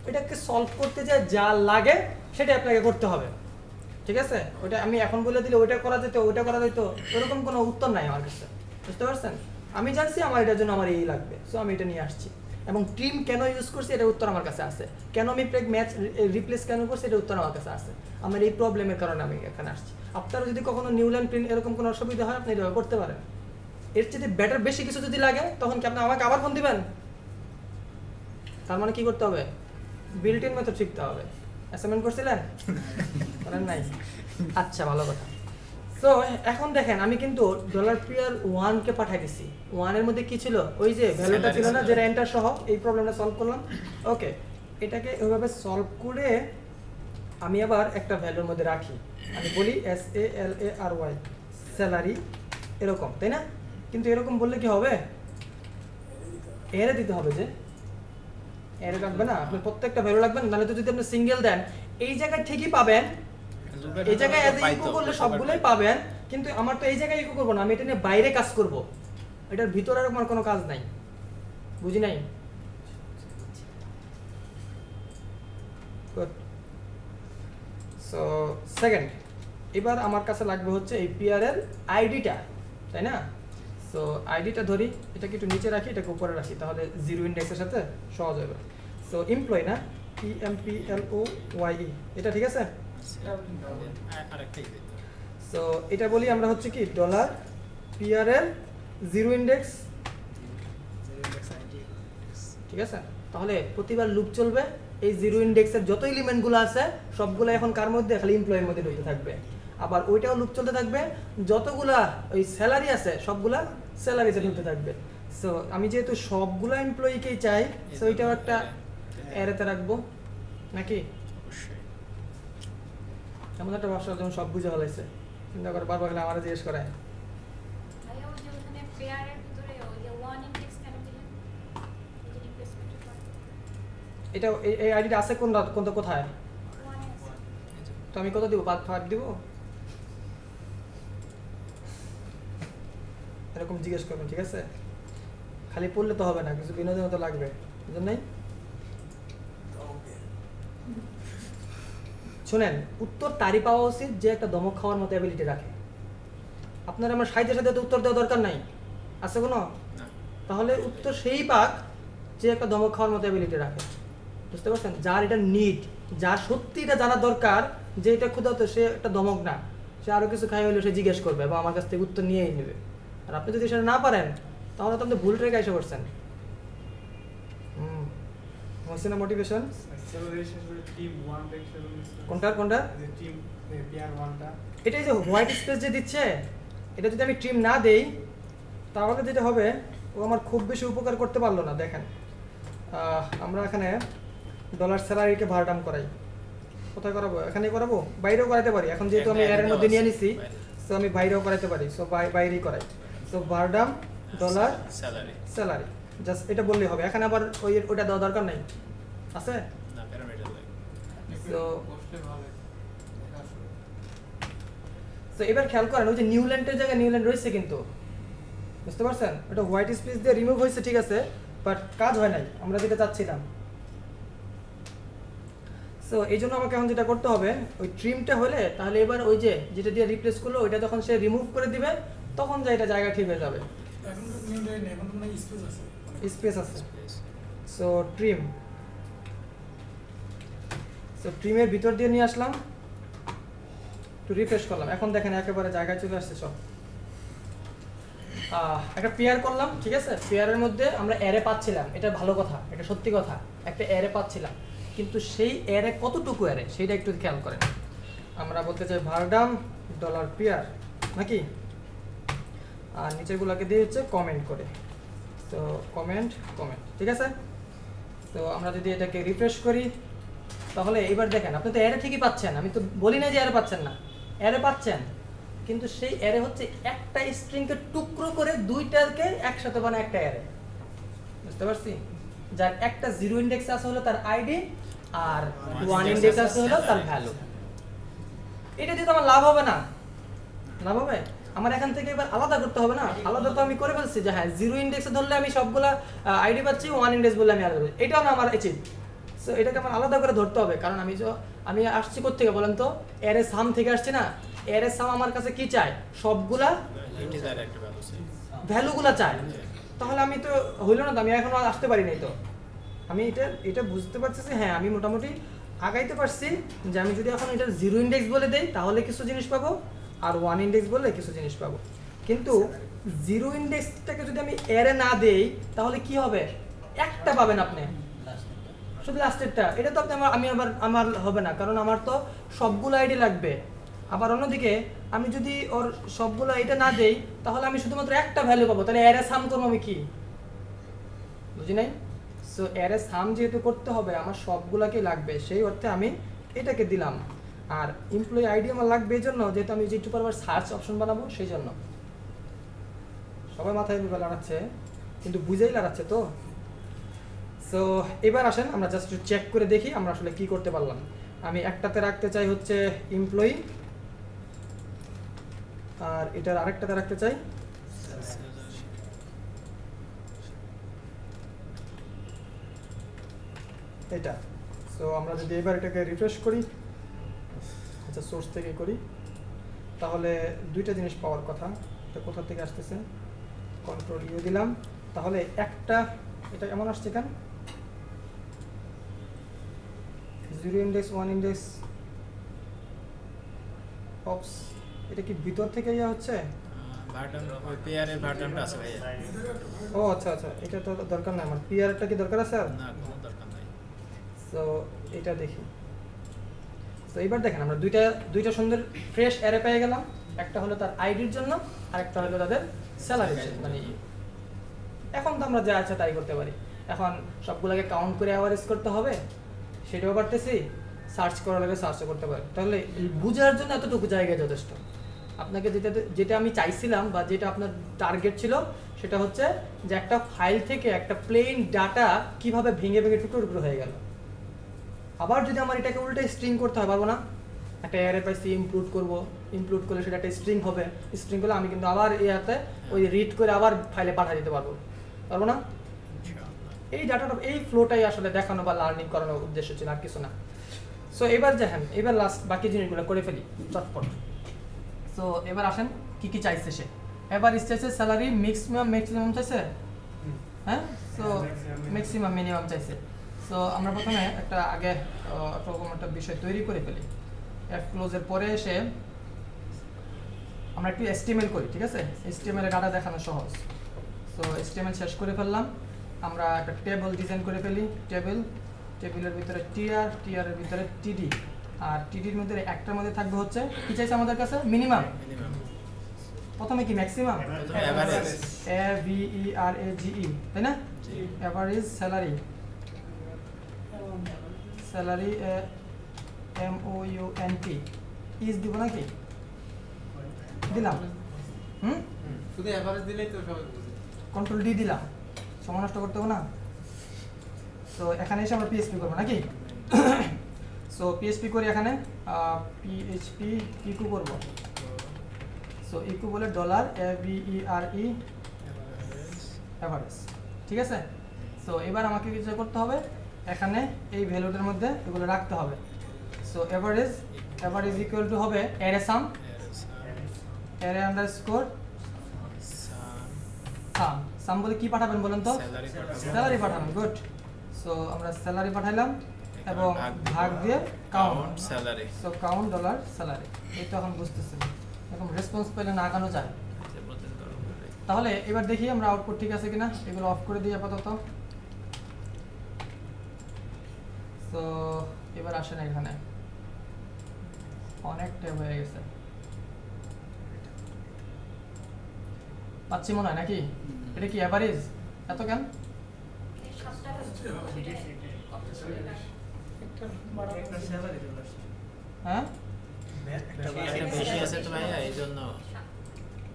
[SPEAKER 1] এটাকে সলভ করতে যা লাগে সেটা আপনাকে করতে হবে, ঠিক আছে? ওটা আমি এখন বলে দিলে ওইটা করা যেত, ওইটা করা যেত, এরকম কোনো উত্তর নাই আমার কাছে, বুঝতে পারছেন? আমি জানছি আমার এটার জন্য আমার এই লাগবে, সো আমি এটা নিয়ে আসছি। এবং ট্রিম কেন ইউজ করছি এটার উত্তর আমার কাছে আছে, কেন আমি ম্যাচ রিপ্লেস কেন করছি এটার উত্তর আমার কাছে আছে, আমার এই প্রবলেমের কারণে আমি এখানে আসছি। আপনারা যদি কখনো নিউ লাইন প্রিন্ট এরকম কোনো অসুবিধা হয় আপনি এটা করতে পারেন। এর চেয়ে বেটার বেশি কিছু যদি লাগে তখন কি আপনি আমাকে আবার ফোন দিবেন? তার মানে কি করতে হবে? বিল্ট ইন মেথড শিখতে হবে। অ্যাসাইনমেন্ট করছিলেন? করেন নাই? আচ্ছা, ভালো কথা। তো এখন দেখেন আমি কিন্তু $PR1 কে পাঠিয়ে দিছি। 1 এর মধ্যে কি ছিল? ওই যে ভ্যালুটা ছিল না, যেটা এন্টার সহ এই প্রবলেমটা সলভ করলাম। ওকে, এটাকে ওইভাবে সলভ করে আমি আবার একটা ভ্যালুর মধ্যে রাখি, আমি বলি SALARY স্যালারি, এরকম, তাই না? কিন্তু এরকম বললে কি হবে? এরে দিতে হবে, যে এরে রাখবে না, আপনি প্রত্যেকটা ভ্যালু রাখবেন, নাহলে তো যদি আপনি সিঙ্গেল দেন এই জায়গায় ঠিকই পাবেন, এই জায়গায় এজ ইকো করলে সবগুলোই পাবেন, কিন্তু আমার তো এই জায়গায় ইকো করব না, আমি এটা নিয়ে বাইরে কাজ করব, এটার ভিতরে আর আমার কোনো কাজ নাই, বুঝি নাই? সো সেকেন্ড, এবার আমার কাছে লাগবে হচ্ছে এই পিআর এর আইডিটা, তাই না? সো আইডিটা ধরি, এটাকে একটু নিচে রাখি, এটাকে উপরে রাখি, তাহলে জিরো ইন্ডেক্সের সাথে সহজ হবে। সো এমপ্লয় না, EMPLOYE, এটা ঠিক আছে?
[SPEAKER 3] আরেকটাই
[SPEAKER 1] সো এটা বলি আমরা হচ্ছে কি ডলার পিআর এর জিরো ইন্ডেক্স, ঠিক আছে? তাহলে প্রতিবার লুপ চলবে, এই জিরো ইন্ডেক্সের যত এলিমেন্টগুলো আছে সবগুলো এখন কার মধ্যে, খালি এমপ্লয়ের মধ্যে ঢুকতে থাকবে। আবার ওইটাও লুপ চলতে থাকবে, যতগুলা ওই স্যালারি আছে সবগুলা স্যালারিতে ঢুকতে থাকবে। সো আমি যেহেতু সবগুলা এমপ্লয়িকেই চাই, সো এটাও একটা অ্যারেতে রাখবো নাকি? এমন একটা ভাষা যখন সব বুঝে ফেলাইছে, চিন্তা করে বারবার গেলে আমার জিজ্ঞেস করে
[SPEAKER 5] ভাইয়া ওই যে ওখানে পেয়ারের ভিতরে ওই যে ওয়ান ইন্ডেক্স কেন দিলেন? ওই যে রিপ্লেসমেন্টের পর
[SPEAKER 1] এটা এই আইডিটা আছে কোনটা কোথায়?
[SPEAKER 5] ওয়ানে আছে।
[SPEAKER 1] তো আমি কত দিব? 5 দিব? এরকম জিজ্ঞেস করবেন, ঠিক আছে? খালি পড়লে তো হবে না, কিছু বিনোদন তো লাগবে, বুঝলেন? শুনেন, উত্তর তারই পাওয়া উচিত যে একটা দমক খাওয়ার মতো অ্যাবিলিটি রাখে। আপনার আমার সাথে সাথে তো উত্তর দেওয়া দরকার নাই, আছে কোনো? তাহলে উত্তর সেই পাক যে একটা দমক খাওয়ার মতো অ্যাবিলিটি রাখে, বুঝতে পারছেন? যার এটা নিড, যার সত্যি এটা জানা দরকার যে এটা ক্ষুধার্ত, সে একটা দমক না, সে আরো কিছু খাই হলে সে জিজ্ঞেস করবে এবং আমার কাছ থেকে উত্তর নিয়েই নেবে। আর আপনি যদি সেটা না পারেন তাহলে তো আপনি ভুল ট্রেকে এসে করছেন। হচ্ছে না মোটিভেশন? কোনটা? এটাই যে হোয়াইট স্পেস যে দিচ্ছে, এটা যদি আমি ট্রিম না দেই তাহলে যেটা হবে, ও আমার খুব বেশি উপকার করতে পারলো না। দেখেন, আমরা এখানে ডলার স্যালারিকে ভারডাম করাই, কোথায় করাবো? এখানেই করাবো, বাইরেও করাতে পারি। এখন যেহেতু আমি এর মধ্যে নিয়ে নিছি, সো আমি বাইরেও করাতে পারি, সো বাইরেই করাই। সো ভারডাম ডলার স্যালারি, জাস্ট এটা বললেই হবে। এখানে আবার ওইটা দেওয়া দরকার নাই, আছে? তো এবার খেয়াল করেন, ওই যে নিউল্যান্ডের জায়গায় নিউল্যান্ড রয়েছে কিন্তু, বুঝতে পারছেন? ওটা হোয়াইট স্পেস দিয়ে রিমুভ হয়েছে, ঠিক আছে, বাট কাজ হয় নাই আমরা যেটা চাচ্ছিলাম। সো এই জন্য আমাকে এখন যেটা করতে হবে, ওই ট্রিমটা হলে তাহলে এবার ওই যে যেটা দিয়ে রিপ্লেস করলো ওইটা যখন সে রিমুভ করে দিবে তখন যা এটা জায়গা ঠিক হয়ে যাবে।
[SPEAKER 4] এখন তো নিউ লাইন, এখন তো স্পেস আছে।
[SPEAKER 1] স্পেস আছে। সো ট্রিম, সো ট্রিমের ভিতর দিয়ে নিয়ে আসলাম, একটু রিফ্রেশ করলাম, এখন দেখেন একেবারে জায়গায় চলে আসছে সব। একটা পেয়ার করলাম, ঠিক আছে? পেয়ারের মধ্যে আমরা অ্যারে পাচ্ছিলাম, এটা ভালো কথা, এটা সত্যি কথা, একটা অ্যারে পাচ্ছিলাম, কিন্তু সেই অ্যারে কতটুকু অ্যারে সেটা একটু খেয়াল করেন। আমরা বলতে চাই ভারডাম ডলার পেয়ার নাকি, আর নিচেগুলোকে দিয়ে হচ্ছে কমেন্ট করে, তো কমেন্ট, ঠিক আছে? তো আমরা যদি এটাকে রিফ্রেশ করি তাহলে এবার দেখেন, আপনি তো অ্যারে ঠিকই পাচ্ছেন, আমি তো বলি না যে অ্যারে পাচ্ছেন না, অ্যারে পাচ্ছেন, কিন্তু সেই অ্যারে হচ্ছে একটা স্ট্রিংকে টুকরো করে দুইটাকে একসাথে বানায় একটা অ্যারে, বুঝতে পারছি? যার একটা জিরো ইন্ডেক্স আছে হলো তার আইডি, আর ওয়ান ইন্ডেক্স আছে হলো তার ভ্যালু। এটা দিয়ে তো আমার লাভ হবে না, লাভ হবে? আমার এখান থেকে এবার আলাদা করতে হবে না, আলাদা তো আমি করে ফেলছি যে হ্যাঁ জিরো ইন্ডেক্সে ধরলে আমি সবগুলা আইডি পাচ্ছি, ওয়ান ইন্ডেক্স বললে আমি আলাদা পাচ্ছি, এটাও না আমার অ্যাচিভ। সো এটাকে আমার আলাদা করে ধরতে হবে, কারণ আমি আসছি কোত্থেকে বলেন তো? অ্যারে সাম থেকে আসছি না? অ্যারে সাম আমার কাছে কি চাই? সবগুলা ভ্যালুগুলা চাই। তাহলে আমি তো হইল না তো, আমি এখনো আসতে পারি নাই তো। আমি এটা বুঝতে পারছি যে হ্যাঁ আমি মোটামুটি আগাইতে পারছি, যে আমি যদি এখন এটা জিরো ইন্ডেক্স বলে দেই তাহলে কিছু জিনিস পাবো, আর ওয়ান ইন্ডেক্স বললে কিছু জিনিস পাবো। কিন্তু জিরো ইন্ডেক্সটাকে যদি আমি অ্যারে না দেই তাহলে কি হবে? একটা পাবেন আপনি, শুধু লাস্টেরটা। এটা তো আপনি আমার হবে না, কারণ আমার তো সবগুলো আইডি লাগবে। আবার অন্যদিকে আমি যদি ওর সবগুলো এটা না দেই তাহলে আমি শুধুমাত্র একটা ভ্যালু পাবো, তাহলে অ্যারে সাম করবো আমি কি? বুঝি নাই? সো অ্যারে সাম যেহেতু করতে হবে আমার সবগুলাকে লাগবে, সেই অর্থে আমি এটাকে দিলাম। আর এমপ্লয়ি আইডি আমার লাগবে এই জন্য, যেহেতু আমি যেটু পারবার সার্চ অপশন বানাবো সেই জন্য। সবাই মাথায় লড়াচ্ছে, কিন্তু বুঝেই লড়াচ্ছে তো। সো এবার আসেন আমরা জাস্ট একটু চেক করে দেখি আমরা আসলে কি করতে পারলাম। আমি একটাতে রাখতে চাই হচ্ছে এমপ্লয়ি, আর এটার আরেকটাতে রাখতে চাই এটা। সো আমরা যদি এবার এটাকে রিফ্রেশ করি, আচ্ছা সোর্স থেকে করি, তাহলে দুইটা জিনিস পাওয়ার কথা। এটা কোথা থেকে আসতেছে? কন্ট্রোল ইউ দিলাম, তাহলে একটা এটা এমন আসছে কেন? 0 ইন্ডেক্স 1 ইন্ডেক্স অপস, এটা কি ভিতর থেকে ইয়া হচ্ছে?
[SPEAKER 3] বাটন ওই পেয়ারের বাটনটা আছে ভাইয়া।
[SPEAKER 1] ও আচ্ছা আচ্ছা, এটা তো দরকার নাই আমার। পিআরটা কি দরকার আছে আর?
[SPEAKER 3] না কোনো দরকার নাই।
[SPEAKER 1] সো এটা দেখি। তো এবার দেখেন আমরা দুইটা সুন্দর ফ্রেশ অ্যারে পেয়ে গেলাম। একটা হলো তার আইডির জন্য, আর একটা হলো তাদের স্যালারির জন্য। মানে এখন তো আমরা যা আছে তাই করতে পারি। এখন সবগুলোকে কাউন্ট করে অ্যাভারেজ করতে হবে, সেটাও পারতেছি। সার্চ করার লাগে সার্চও করতে পারি। তাহলে বোঝার জন্য এতটুকু জায়গায় যথেষ্ট। আপনাকে যেটা আমি চাইছিলাম বা যেটা আপনার টার্গেট ছিল, সেটা হচ্ছে যে একটা ফাইল থেকে একটা প্লেন ডাটা কিভাবে ভেঙে ভেঙে টুকরো টুকরো হয়ে গেল। আবার যদি আমার এটাকে উল্টে স্ট্রিং করতে হয়, পারবো না? একটা অ্যারে পাইছি, ইনক্লুড করলে সেটা একটা স্ট্রিং হবে। স্ট্রিং করলে আমি কিন্তু আবার ইয়াতে ওই রিড করে আবার ফাইলে পাঠিয়ে দিতে পারবো না? এই ডাটাটা, এই ফ্লোটাই আসলে দেখানো বা লার্নিং করানোর উদ্দেশ্য ছিল, আর কিছু না। সো এবার দেখেন, এবার লাস্ট বাকি জিনিসগুলো করে ফেলি চটপট। সো এবার আসেন কি কি চাইছে সে। এবার চাইছে স্যালারি, ম্যাক্সিমাম চাইছে, হ্যাঁ? সো ম্যাক্সিমাম মিনিমাম চাইছে। সো আমরা প্রথমে একটা আগে এরকম একটা বিষয় তৈরি করে ফেলি। এফ ক্লোজের পরে এসে আমরা একটু HTML করি, ঠিক আছে? HTML এ ডাটা দেখানো সহজ। সো HTML শেষ করে ফেললাম। আমরা একটা টেবিল ডিজাইন করে ফেলি। টেবিলের ভিতরে টিআর, টিআরের ভিতরে টিডি, আর টিডির মধ্যে একটার মধ্যে থাকবে হচ্ছে কি চাইছে আমাদের কাছে? মিনিমাম। প্রথমে কি ম্যাক্সিমাম?
[SPEAKER 3] প্রথমে এভারেজ,
[SPEAKER 1] AVERAGE, তাই না? এভারেজ স্যালারি, MOUNT ইজ দিব নাকি? দিলাম।
[SPEAKER 2] শুধু এভারেজ দিলেই তো সবাই বুঝে।
[SPEAKER 1] কন্ট্রোল ডি দিলাম, সময় নষ্ট করতে হবে না। তো এখানে এসে আমরা PHP করবো নাকি? সো PHP করি এখানে, PHP ইকু করব। সো ইকু বলে $AVERE এভারেজ, ঠিক আছে? সো এবার আমাকে কিছু করতে হবে, এখানে এই ভ্যালুটার মধ্যে এগুলো রাখতে হবে। সো এভারেজ ইকুয়াল টু হবে অ্যারে সাম, অ্যারে আন্ডারস্কোর সাম বলে কি পাঠাবেন বলেন তো? স্যালারি পাঠাবেন। গুড। সো আমরা স্যালারি পাঠাইলাম এবং ভাগ দিয়ে count
[SPEAKER 3] salary.
[SPEAKER 1] So count dollar salary. এই তো এখন বুঝতেছেন, এরকম রেসপন্স পেলে না আগানো যায়। তাহলে এবার দেখি আমরা আউটপুট ঠিক আছে কিনা। এগুলো অফ করে দিই আপাতত। তো এবার আসেন, এখানে অনেক ট্যাব হয়ে গেছে, পাচ্ছি মনে হয় নাকি? এটা কি অ্যাভারেজ? এত কেন? হ্যাঁ,
[SPEAKER 3] এটা বেশি আছে তো ভাইয়া, এইজন্য।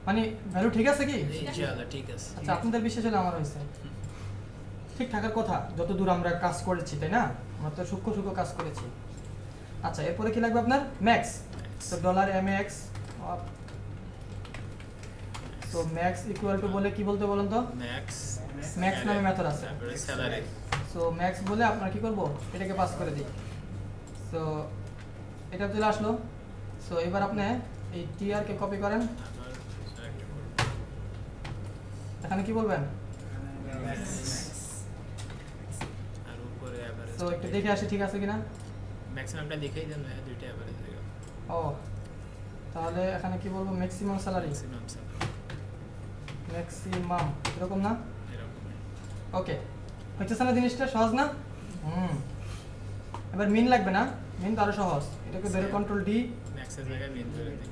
[SPEAKER 1] মানে ভ্যালু ঠিক আছে কি?
[SPEAKER 3] ইনশাআল্লাহ ঠিক আছে।
[SPEAKER 1] আচ্ছা, আপনাদের বিশ্বাস হলে আমার হয়েছে। ঠিক থাকার কথা, যত দূর আমরা কাজ করেছি, তাই না? আমরা তো সূক্ষ্ম কাজ করেছি। আচ্ছা, এরপরে কি লাগবে আপনার? ম্যাক্স। তো $MAX, তো ম্যাক্স ইকুয়াল টু বলে কি বলতে বলুন তো? ম্যাক্স নামে মেথড আছে।
[SPEAKER 3] স্যালারি।
[SPEAKER 1] সো ম্যাক্স বলে আপনার কি করব, এটাকে পাস করে দিই। সো এটা চলে আসলো। সো এবার আপনি এই টিআর কে কপি করেন, এখানে কি বলবেন?
[SPEAKER 3] আর উপরে এভারেজ।
[SPEAKER 1] তো একটু দেখে আসি ঠিক আছে কিনা।
[SPEAKER 3] ম্যাক্সিমামটা দেখাই দেন ভাইয়া, দুইটা এভারেজ হয়ে গেল।
[SPEAKER 1] ও, তাহলে এখানে কি বলবো? Maximum salary,
[SPEAKER 3] maximum salary
[SPEAKER 1] maximum, এরকম না?
[SPEAKER 3] এরকম।
[SPEAKER 1] ওকে, হচ্ছে না জিনিসটা? সহজ না? এবার মিন লাগবে না? মিন তো আরো সহজ। এটাকে ধরে কন্ট্রোল ডি,
[SPEAKER 3] ম্যাক্সের জায়গায় মিন করে দিই।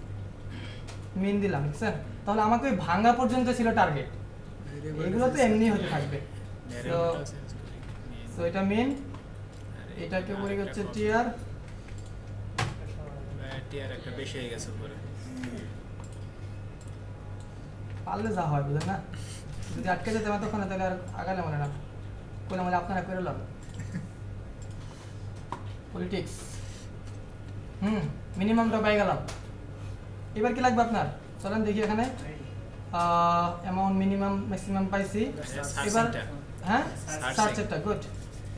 [SPEAKER 1] মিন দিলাম, বুঝছেন? তাহলে আমাকে ওই ভাঙা পর্যন্ত ছিল টার্গেট, এগুলো তো এমনি হতে থাকবে। তো এটা মিন, এটাকে বলে হচ্ছে টিআর।
[SPEAKER 3] টিআর একটা বেশি হয়ে গেছে উপরে।
[SPEAKER 1] পারলে যা হয়, বুঝলেন না? যদি আটকে যেতে পারতো তখন তাহলে আর আগালে মনে না করলে মনে আপনারা করে লাভ। পলিটিক্স, মিনিমামটা পাই গেলাম। এবার কি লাগবে আপনার? চলেন দেখি এখানে অ্যামাউন্ট, মিনিমাম, ম্যাক্সিমাম পাইছি। এবার হ্যাঁ, সার্চেরটা গুড।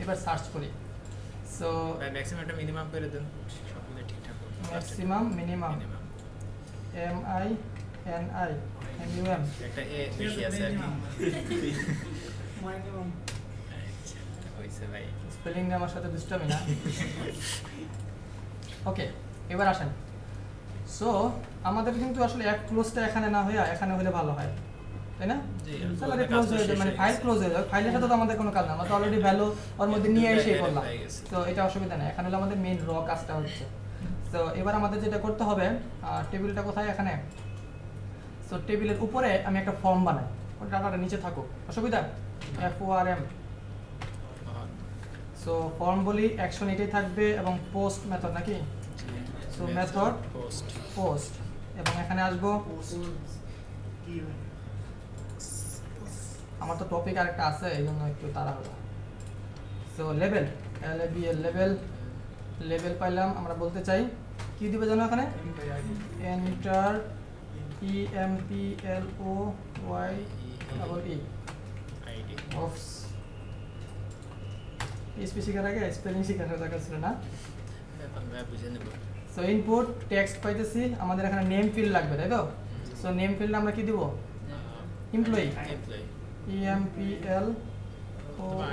[SPEAKER 1] এবার সার্চ করি। সো
[SPEAKER 3] ম্যাক্সিমামটা মিনিমাম করে দেন, সবগুলো ঠিকঠাক হবে।
[SPEAKER 1] ম্যাক্সিমাম, মিনিমাম, MINIMUM,
[SPEAKER 3] একটা এ বেশি আছে আর কি।
[SPEAKER 4] মিনিমাম
[SPEAKER 3] আচ্ছা, হইছে।
[SPEAKER 6] হয়েছে ভাই।
[SPEAKER 1] স্পেলিং নিয়ে আমার সাথে দুষ্টামি না। ওকে, এবার আসেন। সো আমাদের কিন্তু আসলে এক ক্লোজটা এখানে না হয়ে এখানে হলে ভালো হয়, তাই না?
[SPEAKER 6] জি,
[SPEAKER 1] স্যালারি
[SPEAKER 6] কাজ
[SPEAKER 1] ক্লোজ
[SPEAKER 6] তো
[SPEAKER 1] হয়ে
[SPEAKER 6] শেষ
[SPEAKER 1] যায়, মানে
[SPEAKER 6] হয়ে
[SPEAKER 1] ফাইল
[SPEAKER 6] গেছে।
[SPEAKER 1] ক্লোজ হয়ে যায়, ফাইলের সাথে তো আমাদের কোনো কাজ না, আমরা তো অলরেডি ভ্যালু ওর মধ্যে নিয়ে এসে
[SPEAKER 6] দুইটা
[SPEAKER 1] করলাম,
[SPEAKER 6] হয়ে গেছে।
[SPEAKER 1] তো এটা অসুবিধা নেই। এখানে হলো আমাদের মেইন র কাজটা হচ্ছে। তো এবার আমাদের যেটা করতে হবে, টেবিলটা কোথায়? এখানে। সো টেবিলের উপরে আমি একটা ফর্ম বানাই, ওই ডাটাটা নিচে থাকুক, অসুবিধা? FORM। সো ফর্ম বলি, অ্যাকশন এটাই থাকবে এবং পোস্ট মেথড নাকি? সো মেথড
[SPEAKER 6] পোস্ট
[SPEAKER 1] পোস্ট, এবং এখানে আসবো। আমার তো টপিক আরেকটা আছে, এই জন্য একটু তাড়াহুড়ো। So level, LABEL, level, level পাইলাম। আমরা বলতে চাই কি দিবে জানো এখানে? Enter EMPLOY
[SPEAKER 6] ID.
[SPEAKER 1] অফস। PHP শেখার আগে স্পেলিং শেখার দরকার ছিল না।
[SPEAKER 6] এখন ভাই বুঝে নেব।
[SPEAKER 1] সো ইনপুট টেক্সট পাইতেছি, আমাদের এখানে নেম ফিল্ড লাগবে, তাই তো? সো নেম ফিল্ড আমরা কি দিব? Employee,
[SPEAKER 6] employee.
[SPEAKER 1] EMPLOY,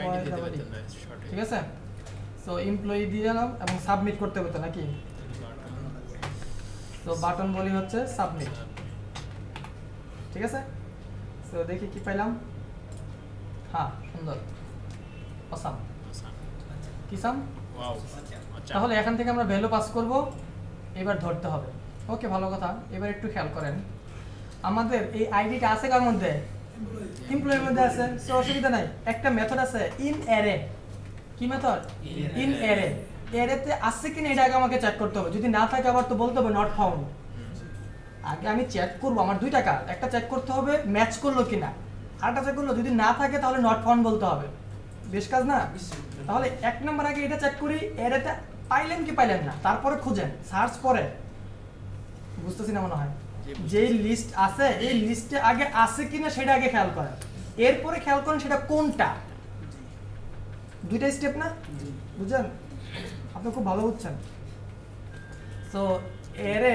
[SPEAKER 6] আইডি দিতে পারতেন না শর্টে।
[SPEAKER 1] ঠিক আছে? সো এমপ্লয়ি দিয়ে দিলাম এবং সাবমিট করতে হতো নাকি? তো বাটন বলি হচ্ছে সাবমিট, ঠিক আছে? সো দেখি কি পাইলাম। হ্যাঁ, সুন্দর, অসাম। কি সাম?
[SPEAKER 6] ওয়াও। আচ্ছা।
[SPEAKER 1] তাহলে এখান থেকে আমরা ভ্যালু পাস করব, এবার ধরতে হবে। ওকে, ভালো কথা। এবার একটু খেয়াল করেন, আমাদের এই আইডিটা আছে কার মধ্যে? এমপ্লয়ির মধ্যে আছে। সো অসুবিধা নাই, একটা মেথড আছে ইন অ্যারে। কি মেথড? In array. অ্যারেতে আছে কিনা এটা আগে আমাকে চেক করতে হবে, যদি না থাকে আবার তো বলতে হবে নট ফাউন্ড। আগে আমি চেক করব, আমার দুইটা কাজ, একটা চেক করতে হবে ম্যাচ করলো কিনা, আরেকটা চেক করলো যদি না থাকে তাহলে নট ফাউন্ড বলতে হবে। বেশ কাজ না? তাহলে এক নম্বর আগে এটা চেক করি, অ্যারেতে পাইলেন কি পাইলেন না, তারপরে খুঁজেন, সার্চ করে। বুঝতেছি না মনে হয়? যেই লিস্ট আছে এই লিস্টে আগে আছে কিনা সেটা আগে খেয়াল করেন, এরপরে খেয়াল করেন সেটা কোনটা। দুইটা স্টেপ না? বুঝছেন? আপনি খুব ভালো বুঝছেন। সো অ্যারে,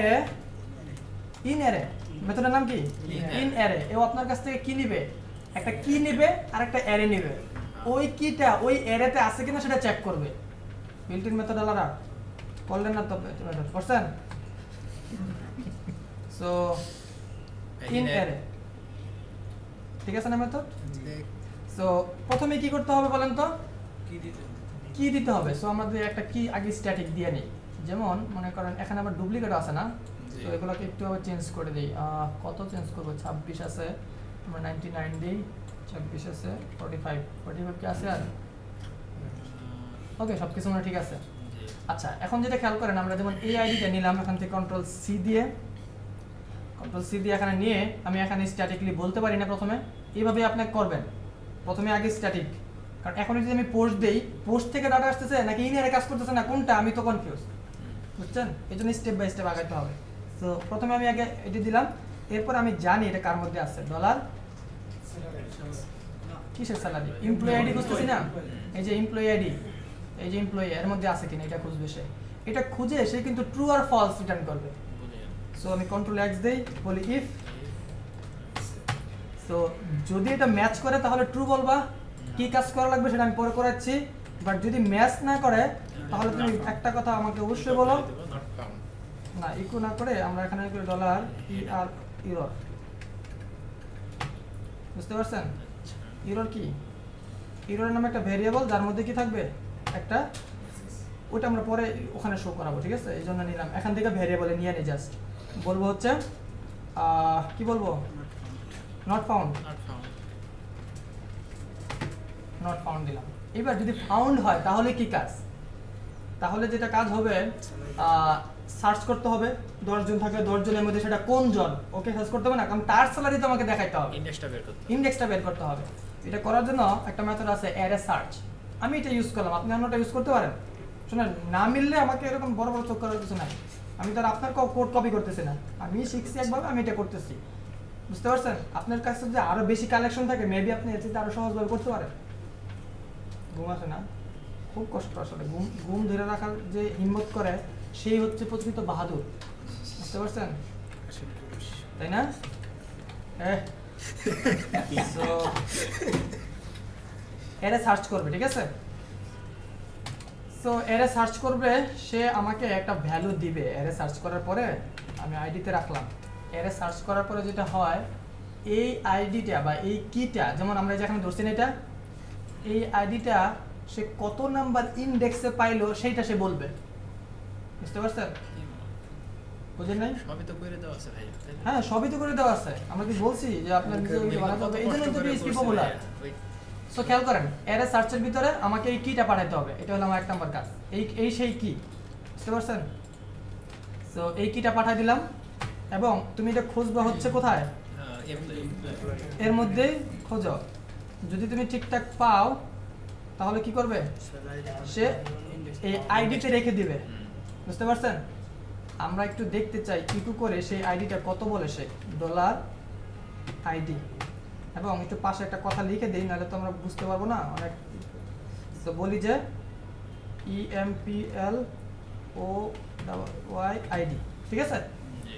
[SPEAKER 1] ইন অ্যারে মেথডের নাম কি? In array. এও আপনার কাছ থেকে কি নিবে? একটা কি নিবে আর একটা অ্যারে নিবে। ওই কিটা ওই অ্যারেতে আছে কিনা সেটা চেক করবে। বিল্ট ইন মেথড আলাদা করলেন না তো? মেথড করছেন? সো ইন অ্যারে, ঠিক আছে না মেথড? সো প্রথমে কি করতে হবে বলেন তো? কি দিতে হবে। সো আমাদের একটা কি আগে স্ট্যাটিক দিয়ে নেই, যেমন মনে করেন এখানে আবার ডুপ্লিকেট আছে না, তো এগুলোকে একটু আবার চেঞ্জ করে দিই। কত চেঞ্জ করব? 26 আছে, আমরা 99 দিই। 26 আছে, 45 কি আছে আর? ওকে, সব কিছু মনে ঠিক আছে। আচ্ছা, এখন যেটা খেয়াল করেন, আমরা যেমন এই আইডিটা নিলাম, এখান থেকে কন্ট্রোল সি দিয়ে এখানে নিয়ে আমি এখানে স্ট্যাটিকলি বলতে পারি না। প্রথমে এইভাবে আপনি করবেন, প্রথমে আগে স্ট্যাটিক, কারণ এখন যদি আমি পোস্ট দেই, পোস্ট থেকে ডাটা আসতেছে নাকি ইনারে কাজ করতেছে না কোনটা, আমি তো কনফিউজ। বুঝছেন? এই জন্য স্টেপ বাই স্টেপ আগাইতে হবে। তো প্রথমে আমি আগে এটি দিলাম, এরপর আমি জানি এটা কার মধ্যে আছে। ডলার কিসের স্যালারি? এমপ্লয়ি আইডি খুঁজতেছি না, এই যে এমপ্লয়ি আইডি, এই যে এমপ্লয়ি, এর মধ্যে আছে কিনা এটা খুঁজবে সে। এটা খুঁজে সে কিন্তু ট্রু আর ফলস রিটার্ন করবে। সো আমি কন্ট্রোল এক্স দেই, বলি ইফ। সো যদি এটা ম্যাচ করে তাহলে ট্রু বলবা, কি কাজ করা লাগবে সেটা আমি পরে করাচ্ছি। বাট যদি ম্যাচ না করে তাহলে তুমি একটা কথা আমাকে অবশ্যই বলো, না ইকো না করে আমরা এখানে করি ডলার ER এরর। বুঝতে পারছেন? এরর কি? এররের নামে একটা ভেরিয়েবল, যার মধ্যে কি থাকবে একটা, ওটা আমরা পরে ওখানে শো করাবো, ঠিক আছে? এই জন্য নিলাম, এখান থেকে ভেরিয়েবলে নিয়ে নিই। জাস্ট বলবো হচ্ছে কি বলবো? নট ফাউন্ড, নট ফাউন্ড দিলাম। এবার যদি ফাউন্ড হয় তাহলে কি কাজ? তাহলে যেটা কাজ হবে, সার্চ করতে হবে, 10 জন থাকে, 10 জনের মধ্যে সেটা কোন জন, ওকে সার্চ করতে হবে না, কারণ তার স্যালারি তো আমাকে দেখাইতে হবে, ইন্ডেক্সটা বের করতে হবে। এটা করার জন্য একটা মেথড আছে অ্যারে সার্চ, আমি এটা ইউজ করলাম, আপনি অন্যটা ইউজ করতে পারেন। শুনেন, না মিললে আমাকে এরকম বড় বড় চোখ করার কিছু নাই, আমি তো আর আপনার কোড কপি করতেছি না, আমি শিখছি একভাবে, আমি এটা করতেছি। বুঝতে পারছেন? আপনার কাছে যদি আরো বেশি কালেকশন থাকে, মেবি আপনি এর চেয়ে আরো সহজভাবে করতে পারেন। ঘুম আসে না? খুব কষ্ট আসলে, ঘুম ধরে রাখার যে হিম্মত করে সেই হচ্ছে প্রকৃত বাহাদুর। বুঝতে পারছেন? তাই না? এরা সার্চ করবে, ঠিক আছে? সো এরে সার্চ করবে, সে আমাকে একটা ভ্যালু দিবে। এরে সার্চ করার পরে আমি আইডিতে রাখলাম। এরে সার্চ করার পরে যেটা হয়, এই আইডিটা বা এই কিটা, যেমন আমরা যেখানে ধরছি না এটা, এই আইডিটা সে কত নাম্বার ইনডেক্সে পাইলো সেইটা সে বলবে। বুঝতে পারছেন? বুঝেন নাই?
[SPEAKER 6] সবই তো করে দেওয়া আছে ভাই, তাই না?
[SPEAKER 1] হ্যাঁ, সবই তো করে দেওয়া আছে। আমরা কি বলছি যে আপনার নিজে নিজে বানাতে হবে? এই জন্য তো PHP পপুলার। সো খেয়াল করেন, এরে সার্চের ভিতরে আমাকে এই কিটা পাঠাতে হবে। এটা হলো আমার 1 নাম্বার কাজ। এই সেই কি, বুঝতে পারছেন? সো এই কিটা পাঠিয়ে দিলাম, এবং তুমি এটা খুঁজবা হচ্ছে কোথায়, এর মধ্যেই খোঁজো। যদি তুমি ঠিকঠাক পাও তাহলে কি করবে, সে এই আইডিতে রেখে দিবে। বুঝতে পারছেন? আমরা একটু দেখতে চাই ইকু করে সেই আইডিটা কত বলে সে, $ID, এবং একটু পাশে একটা কথা লিখে দিই, নাহলে তো আমরা বুঝতে পারবো না অনেক। তো বলি যে EMPLOYID, ঠিক আছে?
[SPEAKER 6] জি।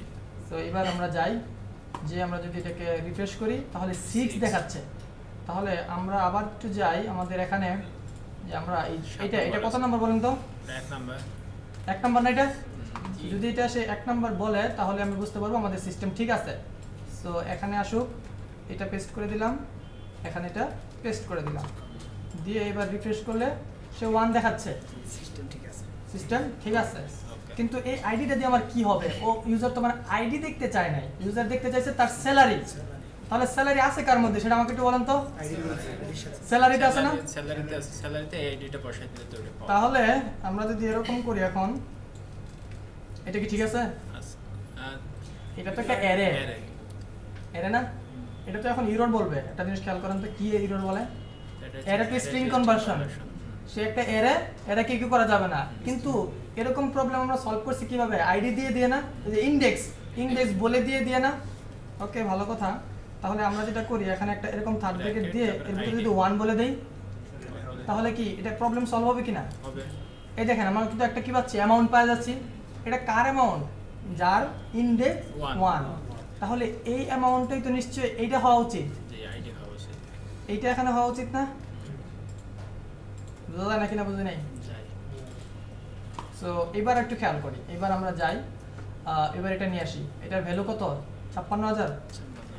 [SPEAKER 1] তো এবার আমরা যাই, যে আমরা যদি এটাকে রিফ্রেশ করি তাহলে 6 দেখাচ্ছে। তাহলে আমরা আবার একটু যাই আমাদের এখানে, যে আমরা এটা কত নাম্বার বলেন তো?
[SPEAKER 6] 1 নাম্বার।
[SPEAKER 1] 1 নাম্বার না এটা?
[SPEAKER 6] জি।
[SPEAKER 1] যদি এটা সে 1 নাম্বার বলে তাহলে আমি বুঝতে পারবো আমাদের সিস্টেম ঠিক আছে। সো এখানে আসুক, এটা পেস্ট করে দিলাম, এখানে এটা পেস্ট করে দিলাম, দিয়ে এবার রিফ্রেশ করলে সে 1 দেখাচ্ছে।
[SPEAKER 3] সিস্টেম ঠিক আছে।
[SPEAKER 1] সিস্টেম ঠিক আছে।
[SPEAKER 6] Okay.
[SPEAKER 1] কিন্তু এই আইডিটা দিয়ে আমার কি হবে? ও ইউজার তো মানে আইডি দেখতে চায় নাই, ইউজার দেখতে চাইছে তার স্যালারি। তাহলে স্যালারি আছে কার মধ্যে সেটা আমাকে একটু বলেন তো। স্যালারিটা আছে না?
[SPEAKER 6] স্যালারিতে আছে, স্যালারিতে এই আইডিটা বসাই দিলে তো ওটা পাওয়া
[SPEAKER 1] তাহলে আমরা যদি এরকম করি এখন, এটা কি ঠিক আছে?
[SPEAKER 6] আছে।
[SPEAKER 1] এটা তো একটা অ্যারে,
[SPEAKER 6] এরে।
[SPEAKER 1] অ্যারে না? এটা তো এখন ইরর বলবে। একটা জিনিস খেয়াল করেন তো, কি ইরর বলে?
[SPEAKER 6] এটা হচ্ছে
[SPEAKER 1] Array to string conversion। সে একটা অ্যারে কি করা যাবে না। কিন্তু এরকম প্রবলেম আমরা সলভ করছি কিভাবে? আইডি দিয়ে না, এই যে ইনডেক্স বলে দিয়ে না। ওকে, ভালো কথা। তাহলে আমরা যেটা করি, এখানে একটা এরকম থার্ড ব্র্যাকেট দিয়ে এর ভিতরে যদি 1 বলে দেই, তাহলে কি এটা প্রবলেম সলভ হবে কিনা?
[SPEAKER 6] হবে।
[SPEAKER 1] এই দেখেন, আমরা কিন্তু একটা কি পাচ্ছি, অ্যামাউন্ট পাওয়া যাচ্ছি। এটা কার অ্যামাউন্ট? যার ইনডেক্স 1। তাহলে এই অ্যামাউন্টটাই তো নিশ্চয়ই এইটা হওয়া উচিত।
[SPEAKER 6] যে আইডি হওয়া উচিত।
[SPEAKER 1] এইটা এখানে হওয়া উচিত না? বুঝা যায় নাকি না বুঝি নাই?
[SPEAKER 6] যাই।
[SPEAKER 1] সো এবার একটু খেয়াল করি, এবার আমরা যাই, এবার এটা নিয়ে আসি। এটার ভ্যালু কত? 56,000।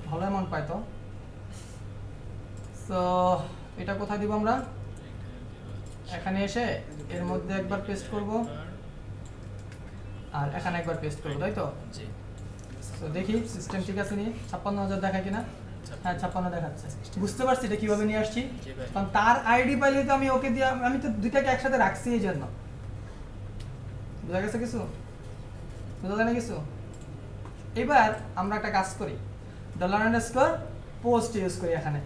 [SPEAKER 1] ভালো অ্যামাউন্ট পাই তো। সো এটা কোথায় দিব আমরা? এখানে এসে এর মধ্যে একবার পেস্ট করব, আর এখানে একবার পেস্ট করব, তাই তো?
[SPEAKER 6] জি।
[SPEAKER 1] তো দেখি সিস্টেম ঠিক আছে নি, 56,000 দেখায় কিনা? হ্যাঁ, 56 দেখাচ্ছে। বুঝতে পারছি এটা কিভাবে নিয়ে আসছি।
[SPEAKER 6] জি ভাই।
[SPEAKER 1] কারণ তার আইডি পাইলে তো আমি ওকে দিয়ে, আমি তো দুইটাকে একসাথে রাখছি এই জন্য। বুঝা গেছে কিছু? বুঝা যায় না কিছু? এবার আমরা একটা কাজ করি, $_post ইউজ করি এখানে,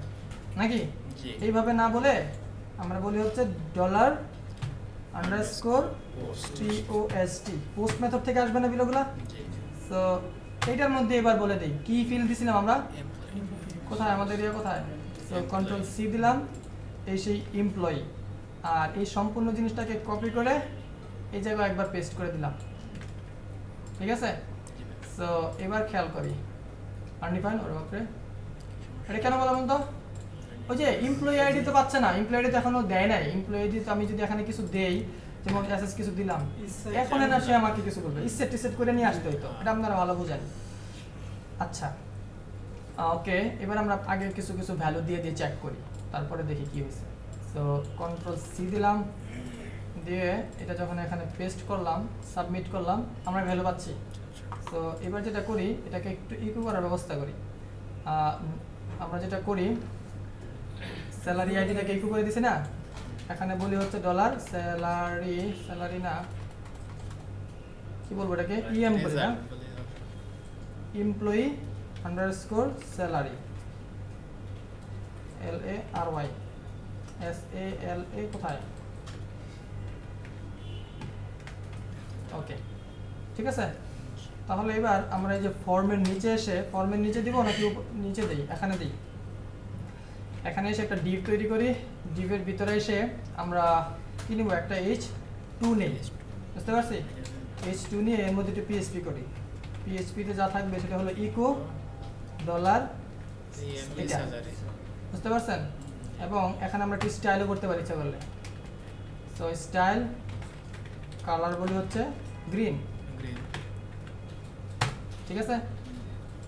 [SPEAKER 1] নাকি?
[SPEAKER 6] জি।
[SPEAKER 1] এইভাবে না বলে আমরা বলি হচ্ছে $_post। পোস্ট মেথড থেকে আসবে না বিলগুলা।
[SPEAKER 6] জি।
[SPEAKER 1] তো এইটার মধ্যে এবার বলে দিই কি ফিল্ড দিছিলাম আমরা,
[SPEAKER 6] এমপ্লয়ি।
[SPEAKER 1] কোথায় আমাদের ইয়ে কোথায়? তো কন্ট্রোল সি দিলাম, এই সেই এমপ্লয়ি, আর এই সম্পূর্ণ জিনিসটাকে কপি করে এই জায়গায় একবার পেস্ট করে দিলাম, ঠিক আছে? সো এবার খেয়াল করি, আনডিফাইন ওর বাপরে, এটা কেন বললাম তো? ওই যে এমপ্লয়ি আইডি তো পাচ্ছে না, এমপ্লয়ি আইডি তো এখনো দেয় নাই। এমপ্লয়ি আইডি তো আমি যদি এখানে কিছু দেই, যেমন এসএস কিছু দিলাম, এখন না সে আমাকে কিছু করবে, ইসেট করে নিয়ে আসতে হইতো। এটা আপনারা ভালো বুঝেন। আচ্ছা, ওকে, এবার আমরা আগে কিছু ভ্যালু দিয়ে চেক করি, তারপরে দেখি কি হয়েছে। সো কন্ট্রোল সি দিলাম, দিয়ে এটা যখন এখানে পেস্ট করলাম, সাবমিট করলাম, আমরা ভ্যালু পাচ্ছি। তো এবার যেটা করি, এটাকে একটু ইকো করার ব্যবস্থা করি। আমরা যেটা করি, স্যালারি আইডিটাকে ইকো করে দিছি না, এখানে বলি হচ্ছে $স্যালারি না, কি বলবো এটাকে, ইএম বলি না, employee underscore salary, LARY SALA কোথায়? ওকে, ঠিক আছে। তাহলে এবার আমরা এই যে ফর্মের নিচে এসে, ফর্মের নিচে দিব নাকি নিচে দেই? এখানে দিই। এখানে এসে একটা ডিভ তৈরি করি, ডিভের ভিতরে এসে আমরা কি নিব, একটা H2 নেই, বুঝতে পারছি? H2 নিয়ে এর মধ্যে একটু পিএইচপি করি। পিএইচপিতে যা থাকবে সেটা হলো ইকো $, এটা বুঝতে পারছেন? এবং এখানে আমরা একটু স্টাইলও করতে পারি ইচ্ছা করলে। তো স্টাইল কালার বলি হচ্ছে গ্রিন,
[SPEAKER 6] গ্রিন।
[SPEAKER 1] ঠিক আছে।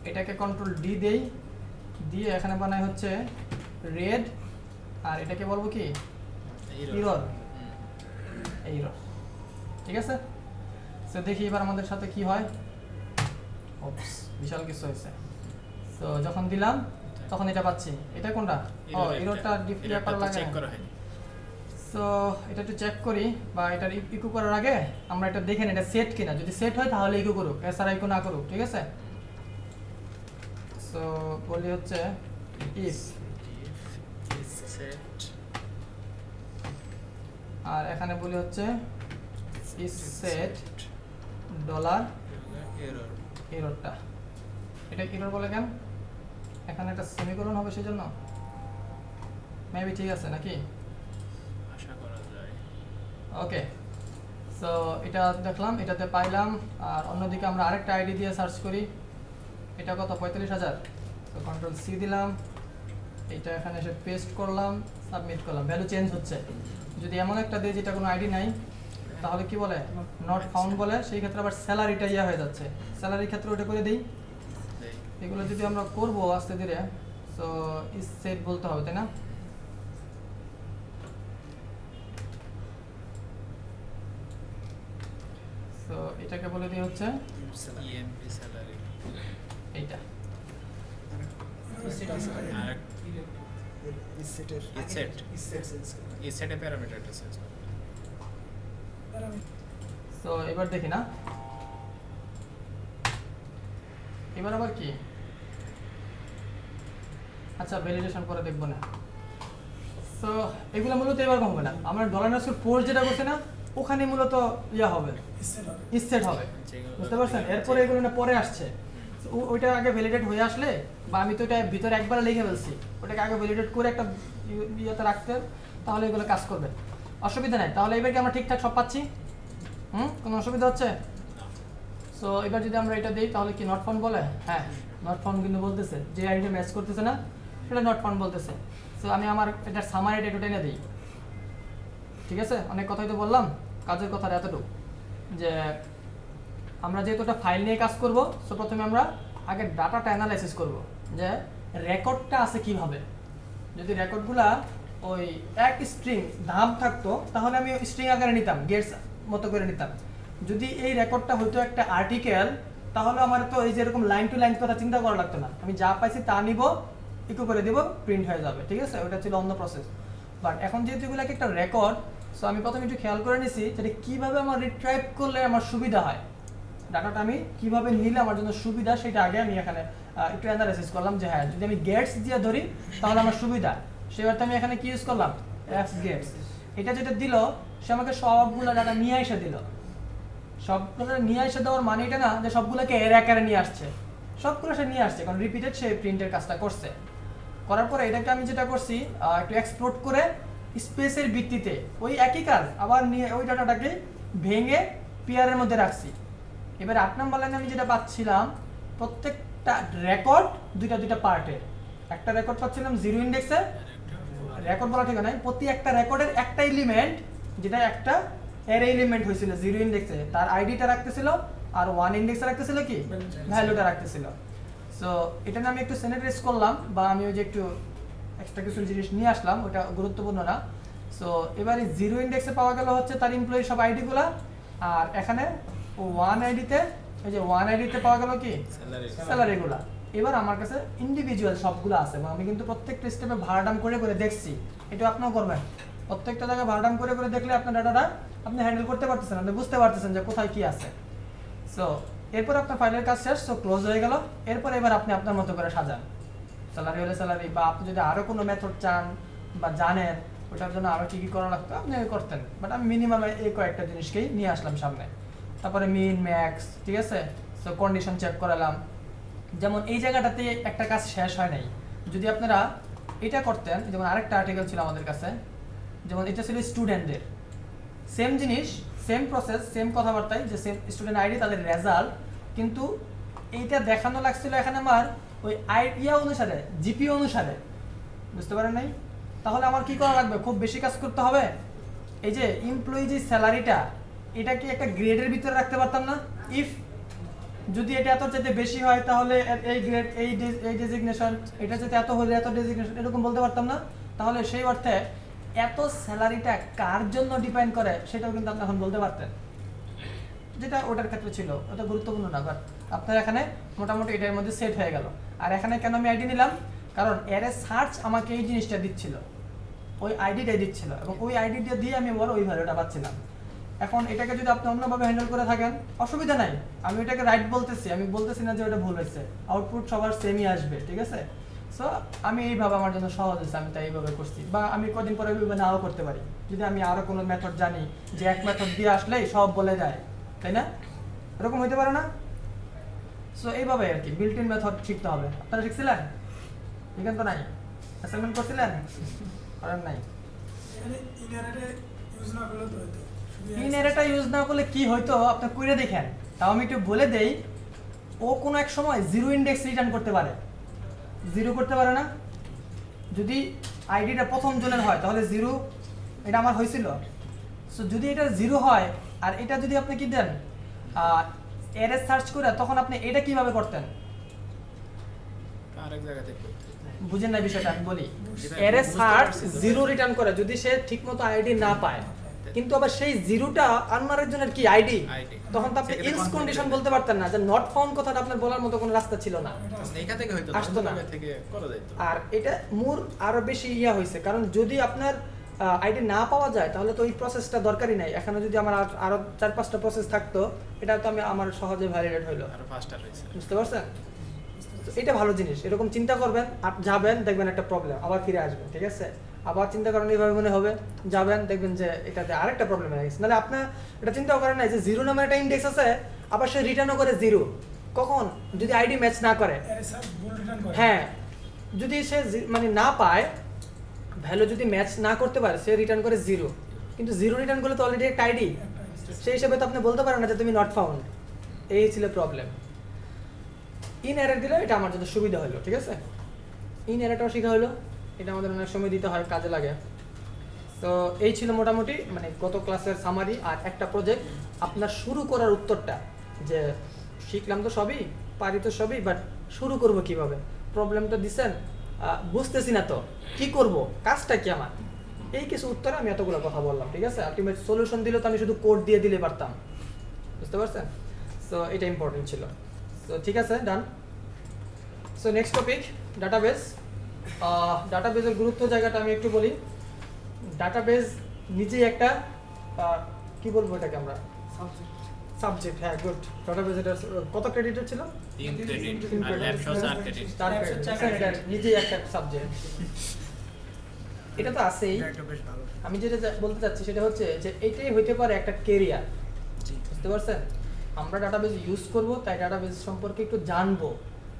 [SPEAKER 1] এটাকে কন্ট্রোল ডি দেই, দিয়ে এখানে বানাই হচ্ছে রেড, আর এটাকে বলবো কি এরর, এরর, ঠিক আছে। সো দেখি এবার আমাদের সাথে কি হয়। ওপস, বিশাল কিছু হয়েছে। সো যখন দিলাম তখন এটা পাচ্ছি। এটা কোনটা? ও, এররটা ডিক্লেয়ার করা লাগে।
[SPEAKER 6] চেক করা হয়নি।
[SPEAKER 1] সো এটা একটু চেক করি, বা এটা ইকো করার আগে আমরা এটা দেখে নিই এটা সেট কিনা। যদি সেট হয় তাহলে ইকো করুক, এছাড়া ইকো না করুক, ঠিক আছে। সো বলি হচ্ছে ইফ,
[SPEAKER 6] ইফ সেট,
[SPEAKER 1] আর এখানে বলি হচ্ছে ইফ সেট ডলার
[SPEAKER 6] এরর।
[SPEAKER 1] এররটা। এটা এরর বলে কেন? এখানে একটা সেমিকোলন হবে সেজন্য মেবি, ঠিক আছে নাকি?
[SPEAKER 6] আশা করা যায়।
[SPEAKER 1] ওকে, সো এটা দেখলাম, এটাতে পাইলাম। আর অন্যদিকে আমরা আরেকটা আইডি দিয়ে সার্চ করি। এটা কত? 45,000। তো কন্ট্রোল সি দিলাম, এটা এখানে এসে পেস্ট করলাম, সাবমিট করলাম, ভ্যালু চেঞ্জ হচ্ছে। যদি এমন একটা দিই যেটা কোনো আইডি নাই, তাহলে কি বলে? নট ফাউন্ড বলে। সেই ক্ষেত্রে আবার স্যালারিটা ইয়া হয়ে যাচ্ছে, স্যালারির ক্ষেত্রে ওটা করে দিই। এগুলো যদি আমরা করবো আস্তে ধীরে, সো ইস সেট বলতে হবে, তাই না? সো এটাকে বলে দিই হচ্ছে
[SPEAKER 6] ইএমপি স্যালারি।
[SPEAKER 1] এইটা।
[SPEAKER 6] আর
[SPEAKER 3] ইসেটের
[SPEAKER 6] ইসেট,
[SPEAKER 3] ইসেট সেন্স
[SPEAKER 6] ইসেটে প্যারামিটারটা সেট করব।
[SPEAKER 1] সো এবার দেখি না, এবার আবার কি? আচ্ছা, ভ্যালিডেশন করে দেখবো না। সো এগুলো মূলত এবার হবে না, আমরা $4 যেটা করছে না, ওখানে মূলত ইয়া হবে, ইসেট হবে, বুঝতে পারছেন? এরপরে এগুলো না পরে আসছে। ওইটা আগে ভ্যালিডেট হয়ে আসলে, বা আমি তো এটা ভিতরে একবার লিখে ফেলছি, ওটাকে আগে ভ্যালিডেট করে একটা ইয়েতে রাখতে, তাহলে এগুলো কাজ করবে, অসুবিধা নাই। তাহলে এবার কি আমরা ঠিকঠাক সব পাচ্ছি? কোনো অসুবিধা হচ্ছে? সো এবার যদি আমরা এটা দিই তাহলে কি নট ফাউন্ড বলে? হ্যাঁ, নট ফাউন্ড কিন্তু বলতেছে, যে আইডি ম্যাচ করতেছে না সেটা নট ফাউন্ড বলতেছে। সো আমি আমার এটার সামারি এটা টেনে দিই, ঠিক আছে। অনেক কথাই তো বললাম, কাজের কথাটা এতটুকু যে আমরা যেহেতু একটা ফাইল নিয়ে কাজ করব, সো প্রথমে আমরা আগে ডাটাটা অ্যানালাইসিস করব যে রেকর্ডটা আছে কিভাবে। যদি রেকর্ডগুলা ওই এক স্ট্রিং ধাপ থাকতো তাহলে আমি স্ট্রিং আকারে নিতাম, গেটস মতো করে নিতাম। যদি এই রেকর্ডটা হয়তো একটা আর্টিকেল, তাহলে আমার তো এই যেরকম লাইন টু লাইন কথা চিন্তা করা লাগতো না, আমি যা পাইছি তা নিব, ইকো করে দিব, প্রিন্ট হয়ে যাবে, ঠিক আছে। ওটা ছিল অন্য প্রসেস। বাট এখন যেহেতু এগুলোকে একটা রেকর্ড, সো আমি প্রথমে একটু খেয়াল করে নিছি যেটা কীভাবে আমার রিট্রাইভ করলে আমার সুবিধা হয়, ডাটাটা আমি কীভাবে নিলে আমার জন্য সুবিধা, সেটা আগে আমি এখানে একটু অ্যানালাইসিস করলাম যে হ্যাঁ, যদি আমি গেটস দিয়ে ধরি তাহলে আমার সুবিধা। সেই অর্থে আমি এখানে কি ইউজ করলাম? F gets. এটা যেটা দিল, সে আমাকে সবগুলো ডাটা নিয়ে এসে দিল। সবগুলো নিয়ে এসে দেওয়ার মানে এটা না যে সবগুলোকে এর আকারে নিয়ে আসছে, সবগুলো সে নিয়ে আসছে, কারণ রিপিটেড সে প্রিন্টের কাজটা করছে। করার পরে এটাকে আমি যেটা করছি, একটু এক্সপ্লোর করে স্পেসের ভিত্তিতে ওই একই কাজ আবার নিয়ে ওই ডাটাটাকে ভেঙে পেয়ারের মধ্যে রাখছি। এবারে 8 নম্বর লাইনে আমি যেটা পাচ্ছিলাম, প্রত্যেকটা রেকর্ড দুইটা পার্টের। একটা রেকর্ড পাচ্ছিলাম 0 ইন্ডেক্সে, রেকর্ড বলা ঠিক নাই, প্রতি একটা রেকর্ডের একটা এলিমেন্ট, যেটা একটা অ্যারে এলিমেন্ট হয়েছিল 0 ইন্ডেক্সে, তার আইডিটা রাখতেছিল, আর 1 ইন্ডেক্সে রাখতেছিল কি ভ্যালুটা রাখতেছিল। সো এটা নিয়ে আমি একটু স্যানিটাইজ করলাম, বা আমি ওই যে একটু এক্সট্রা কিছু জিনিস নিয়ে আসলাম, ওটা গুরুত্বপূর্ণ না। সো এবারে 0 ইন্ডেক্সে পাওয়া গেল হচ্ছে তার এমপ্লয়ি সব আইডিগুলা, আর এখানে 1 আইডিতে, এই যে 1 আইডিতে পাওয়া গেল কি স্যালারিগুলা। এবার আমার কাছে ইন্ডিভিজুয়াল সবগুলো আছে, এবং আমি কিন্তু প্রত্যেকটা স্টেপে ভাড়াটাম করে করে দেখছি। এটা আপনিও করবেন, প্রত্যেকটা জায়গায় ভাড়াটাম করে করে দেখলে আপনার ডাটাটা আপনি হ্যান্ডেল করতে পারতেছেন, আপনি বুঝতে পারতেছেন যে কোথায় কি আছে। সো এরপর আপনার ফাইলের কাজ শেষ, সো ক্লোজ হয়ে গেল। এরপর এবার আপনি আপনার মতো করে সাজান, স্যালারি হলে স্যালারি, বা আপনি যদি আরও কোনো মেথড চান বা জানেন ওটার জন্য আরও কী কী করা লাগতো আপনি করতেন। বাট আমি মিনিমাম এই কয়েকটা জিনিসকেই নিয়ে আসলাম সামনে। তারপরে মিন ম্যাক্স, ঠিক আছে। সো কন্ডিশন চেক করালাম। যেমন এই জায়গাটাতে একটা কাজ শেষ হয় নাই, যদি আপনারা এটা করতেন, যেমন আরেকটা আর্টিকেল ছিল আমাদের কাছে, যেমন এটা ছিল স্টুডেন্টদের, সেম জিনিস, সেম প্রসেস, সেম কথাবার্তায়, যে সেম স্টুডেন্ট আইডি, তাদের রেজাল্ট, কিন্তু এইটা দেখানো লাগছিল এখানে আমার ওই আইডিয়া অনুসারে, জিপি অনুসারে, বুঝতে পারেন নাই? তাহলে আমার কি করা লাগবে? খুব বেশি কাজ করতে হবে। এই যে এমপ্লয়ি যে স্যালারিটা, এটা কি একটা গ্রেডের ভিতরে রাখতে পারতাম না? ইফ যদি এটা এত চাইতে বেশি হয় তাহলে এই গ্রেড এই ডেজিগনেশন, এটা যাতে এত হলে এত ডেজিগনেশন, এরকম বলতে পারতাম না? তাহলে সেই অর্থে এত স্যালারিটা কার জন্য ডিপেন্ড করে সেটাও কিন্তু আপনি এখন বলতে পারতেন, যেটা ওটার ক্ষেত্রে ছিল। ওটা গুরুত্বপূর্ণ না, বাট আপনার এখানে মোটামুটি এটার মধ্যে সেট হয়ে গেল। আর এখানে কেন আমি আইডি নিলাম? কারণ এর সার্চ আমাকে এই জিনিসটা দিচ্ছিল, ওই আইডিটাই দিচ্ছিল, এবং ওই আইডিটা দিয়ে আমি বড় ওই ভ্যালুটা পাচ্ছিলাম। এখন এটাকে যদি আপনি অন্যভাবে হ্যান্ডেল করে থাকেন অসুবিধা নাই, আমি এটাকে রাইট বলতেছি, আমি বলতেছি না যে ওটা ভুল হয়েছে, আউটপুট সবার সেমই আসবে, ঠিক আছে? সো আমি এইভাবে আমার জন্য সহজ হয়েছে, আমি তাই এইভাবে করছি। বা আমি কদিন পরে এইভাবে নাও করতে পারি যদি আমি আরও কোনো মেথড জানি যে এক মেথড দিয়ে আসলেই সব বলে যায়, তাই না? এরকম হইতে পারে না? সো এইভাবে আর কি বিল্ট ইন মেথড শিখতে হবে। আপনারা শিখছিলেন? এখানে তো নাই, অ্যাসাইনমেন্ট করছিলেন? করেন নাই?
[SPEAKER 4] এখানে ইনারেটে ইউজ না করলে তো হতো।
[SPEAKER 1] ইনারেটা ইউজ না করলে কি হয়তো আপনি কইরে দেখেন। তাও আমি একটু বলে দেই, ও কোনো এক সময় জিরো ইন্ডেক্স রিটার্ন করতে পারে। জিরো করতে পারে না? যদি আইডিটা প্রথম জনের হয় তাহলে জিরো, এটা আমার হয়েছিল। সো যদি এটা জিরো হয় আর এটা যদি আপনি কি দেন এরে সার্চ করে, তখন আপনি এটা কিভাবে করতেন?
[SPEAKER 6] আরেক জায়গা থেকে করতে।
[SPEAKER 1] বুঝেন না বিষয়টা? আমি বলি,
[SPEAKER 6] যেটা
[SPEAKER 1] এরে
[SPEAKER 6] বুঝতে
[SPEAKER 1] সার্চ
[SPEAKER 6] পারছি তো।
[SPEAKER 1] জিরো রিটার্ন করে যদি সে ঠিকমতো আইডি না পায়, কিন্তু আবার সেই জিরোটা আরেকজনের কি আইডি,
[SPEAKER 6] ID
[SPEAKER 1] তখন তো আপনি
[SPEAKER 6] সেক্ষেত্রে
[SPEAKER 1] ইলস
[SPEAKER 6] conflict
[SPEAKER 1] কন্ডিশন
[SPEAKER 6] হয়ে
[SPEAKER 1] বলতে পারতেন না যে নট ফাউন্ড কথাটা আপনার বলার মতো কোনো রাস্তা ছিল না।
[SPEAKER 6] এখান থেকে হয়তো
[SPEAKER 1] আসতো না।
[SPEAKER 6] জায়গা থেকে করা যাইতো।
[SPEAKER 1] আর এটা মোর আরো বেশি ইয়া হয়েছে, কারণ যদি আপনার আইডি না পাওয়া যায় তাহলে তো ওই প্রসেসটা দরকারই নাই। এখানে যদি আমার আরো 4-5টা প্রসেস থাকতো, এটা তো আমার সহজে ভ্যালিডেট হইলো।
[SPEAKER 6] আরো ফাস্টার হয়েছে।
[SPEAKER 1] বুঝতে পারছেন? তো এটা ভালো জিনিস, এরকম চিন্তা করবেন, যাবেন দেখবেন একটা প্রবলেম, আবার ফিরে আসবেন, ঠিক আছে? আবার চিন্তা করেন এইভাবে মনে হবে, যাবেন দেখবেন যে এটাতে আরেকটা প্রবলেম হয়ে গেছে। নাহলে আপনার এটা চিন্তাও করেন নাই যে জিরো নামের একটা ইন্ডেক্স আছে, আবার সে রিটার্নও করে জিরো। কখন? যদি আইডি ম্যাচ না করে।
[SPEAKER 4] এর স্যার ভুল রিটার্ন করে।
[SPEAKER 1] হ্যাঁ, যদি সে মানে না পায়, ভ্যালু যদি ম্যাচ না করতে পারে, সে রিটার্ন করে জিরো। কিন্তু জিরো রিটার্ন করলে তো অলরেডি একটা আইডি, সেই হিসেবে তো আপনি বলতে পারেন না যে তুমি নট ফাউন্ড। এই ছিল প্রবলেম। ইন এরর দিলে এটা আমার জন্য সুবিধা হলো, ঠিক আছে? ইন এররটাও শেখা হলো, এটা আমাদের অনেক সময় দিতে হয়, কাজে লাগে। তো এই ছিল মোটামুটি মানে গত ক্লাসের সামারি আর একটা প্রজেক্ট। আপনার শুরু করার উত্তরটা, যে শিখলাম তো সবই, পারি তো সবই, বাট শুরু করব কিভাবে? প্রবলেমটা দিচ্ছেন, বুঝতেছি না তো কি করব, কাজটা কি আমার? এই কিছু উত্তরে আমি এতগুলো কথা বললাম, ঠিক আছে? আলটিমেট সলিউশন দিলে তো আমি শুধু কোড দিয়ে দিলে পারতাম, বুঝতে পারছেন? সো এটা ইম্পর্টেন্ট ছিল। তো ঠিক আছে, done. So next topic, database. ডাটাবেসের গুরুত্ব জায়গাটা আমি একটু বলি। ডাটাবেস নিজেই একটা কি বলবো এটাকে আমরা, সাবজেক্ট। হ্যাঁ, গুড। ডাটাবেস এটা কত ক্রেডিটের ছিল?
[SPEAKER 6] 3 ক্রেডিট আর ল্যাব সহ 4 ক্রেডিট।
[SPEAKER 1] 4 ক্রেডিট। এটা নিজেই একটা সাবজেক্ট। এটা তো আছেই।
[SPEAKER 3] এটা একটা বেশ ভালো।
[SPEAKER 1] আমি যেটা বলতে চাচ্ছি সেটা হচ্ছে যে এটাই হইতে পারে একটা কেরিয়ার,
[SPEAKER 3] জি।
[SPEAKER 1] বুঝতে পারছেন? আমরা ডাটাবেস ইউজ করব, তাই ডাটাবেস সম্পর্কে একটু জানবো,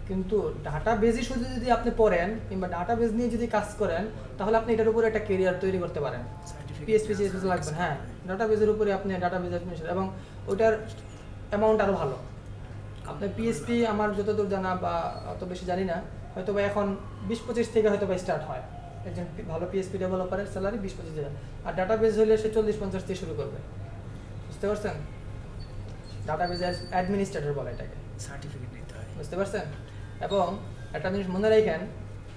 [SPEAKER 1] কিন্তু ডাটাবেসই শুধু যদি আপনি পড়েন কিংবা ডাটাবেস নিয়ে যদি কাজ করেন, তাহলে আপনি এটার উপরে একটা কেরিয়ার তৈরি করতে পারেন। পিএসপি সিএসপি লাগবে, হ্যাঁ, ডাটাবেসের উপরে আপনি ডাটাবেস অ্যাডমিনিস্ট্রেটর, এবং ওটার অ্যামাউন্ট আরও ভালো। আপনার পিএসপি আমার যতদূর জানা, বা অত বেশি জানি না, হয়তো বা এখন 20-25 থেকে হয়তো বা স্টার্ট হয়। একজন ভালো পিএসপি ডেভেলপারের স্যালারি 20-25,000, আর ডাটাবেস হলে সে 40-50 দিয়ে শুরু করবে, বুঝতে পারছেন? ডাটাবেস অ্যাডমিনিস্ট্রেটর বলে এটাকে,
[SPEAKER 3] সার্টিফিকেট নিতে হয়।
[SPEAKER 1] বুঝতে পারছেন? এবং একটা জিনিস মনে রাখেন,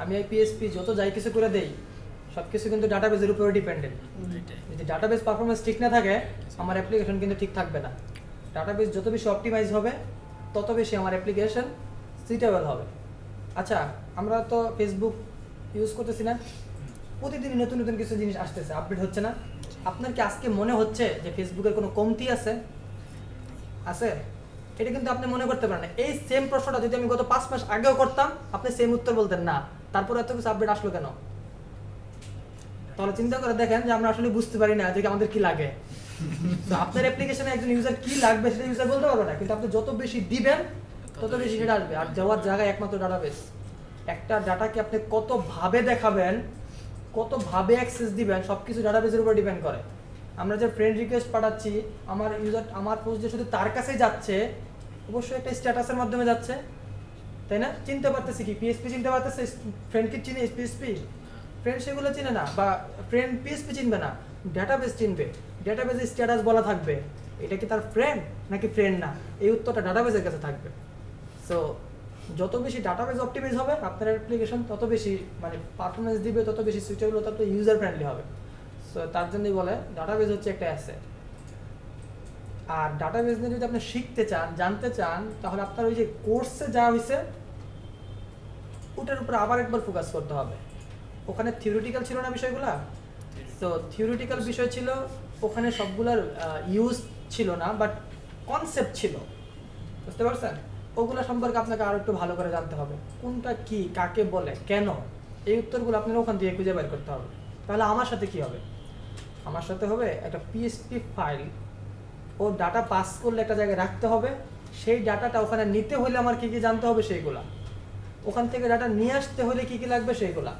[SPEAKER 1] আমি এই পিএসপি যত যাই কিছু করে দেই, সব কিছু কিন্তু ডাটাবেসের উপরে ডিপেন্ডেন্ট।
[SPEAKER 6] এটাই।
[SPEAKER 1] যদি ডাটাবেস পারফরমেন্স ঠিক না থাকে, আমার অ্যাপ্লিকেশন কিন্তু ঠিক থাকবে না। ডাটাবেস যত বেশি অপটিমাইজ হবে, তত বেশি আমার অ্যাপ্লিকেশন সুইটেবল হবে। আচ্ছা, আমরা তো ফেসবুক ইউজ করতেছি না, প্রতিদিন নতুন নতুন কিছু জিনিস আসতেছে, আপডেট হচ্ছে না? আপনার কি আজকে মনে হচ্ছে যে ফেসবুকের কোনো কমতি আছে? আছে? এটা কিন্তু আপনি মনে করতে পারেন না। এই সেম প্রশ্নটা যদি আমি গত 5 মাস আগেও করতাম, আপনি সেম উত্তর বলতেন না। তারপর এত কিছু আপডেট আসলো কেন? তাহলে চিন্তা করে দেখেন যে আমরা আসলে বুঝতে পারি না যে আমাদের কি লাগে। তো আপনার অ্যাপ্লিকেশনে একজন ইউজার কি লাগবে সেটা ইউজার বলতে পারবে না, কিন্তু আপনি যত বেশি দিবেন তত বেশি সেটা আসবে। আর দেওয়ার জায়গায় একমাত্র ডাটাবেস। একটা ডাটাকে আপনি কত ভাবে দেখাবেন, কত ভাবে অ্যাক্সেস দিবেন, সবকিছু ডাটাবেসের উপর ডিপেন্ড করে। আমরা যে ফ্রেন্ড রিকোয়েস্ট পাঠাচ্ছি, আমার ইউজার আমার পোস্ট যে শুধু তার কাছেই যাচ্ছে, অবশ্যই একটা স্ট্যাটাসের মাধ্যমে যাচ্ছে, তাই না? চিনতে পারতেছি কি? পিএসপি চিনতে পারতেছে? ফ্রেন্ড কি চিনে পিএসপি? ফ্রেন্ড সেগুলো চিনে না, বা ফ্রেন্ড পিএসপি চিনবে না, ডাটাবেস চিনবে। ডাটাবেসে স্ট্যাটাস বলা থাকবে,
[SPEAKER 7] এটা কি তার ফ্রেন্ড নাকি ফ্রেন্ড না, এই উত্তরটা ডাটাবেজের কাছে থাকবে। সো যত বেশি ডাটাবেজ অপটিমাইজ হবে আপনার অ্যাপ্লিকেশন, তত বেশি মানে পারফরমেন্স দিবে, তত বেশি সুইটেবল, তত ইউজার ফ্রেন্ডলি হবে। সো তার জন্যই বলে ডাটাবেজ হচ্ছে একটা অ্যাসেট। আর ডাটাবেজ নিয়ে যদি আপনি শিখতে চান, জানতে চান, তাহলে আপনার ওই যে কোর্সে যা হয়েছে ওটার উপর আবার একবার ফোকাস করতে হবে। ওখানে থিওরিটিক্যাল ছিল না বিষয়গুলা, তো থিওরিটিক্যাল বিষয় ছিল, ওখানে সবগুলার ইউজ ছিল না, বাট কনসেপ্ট ছিল, বুঝতে পারছেন? ওগুলো সম্পর্কে আপনাকে আরো একটু ভালো করে জানতে হবে, কোনটা কি, কাকে বলে, কেন, এই উত্তরগুলো আপনার ওখান থেকে খুঁজে বের করতে হবে। তাহলে আমার সাথে কি হবে? আমার সাথে হবে একটা পিএসপি ফাইল ও ডাটা পাস করলে একটা জায়গায় রাখতে হবে, সেই ডাটাটা ওখানে নিতে হলে আমার কি কি জানতে হবে সেইগুলা, ওখান থেকে ডাটা নিয়ে আসতে হলে কি কি লাগবে সেইগুলা।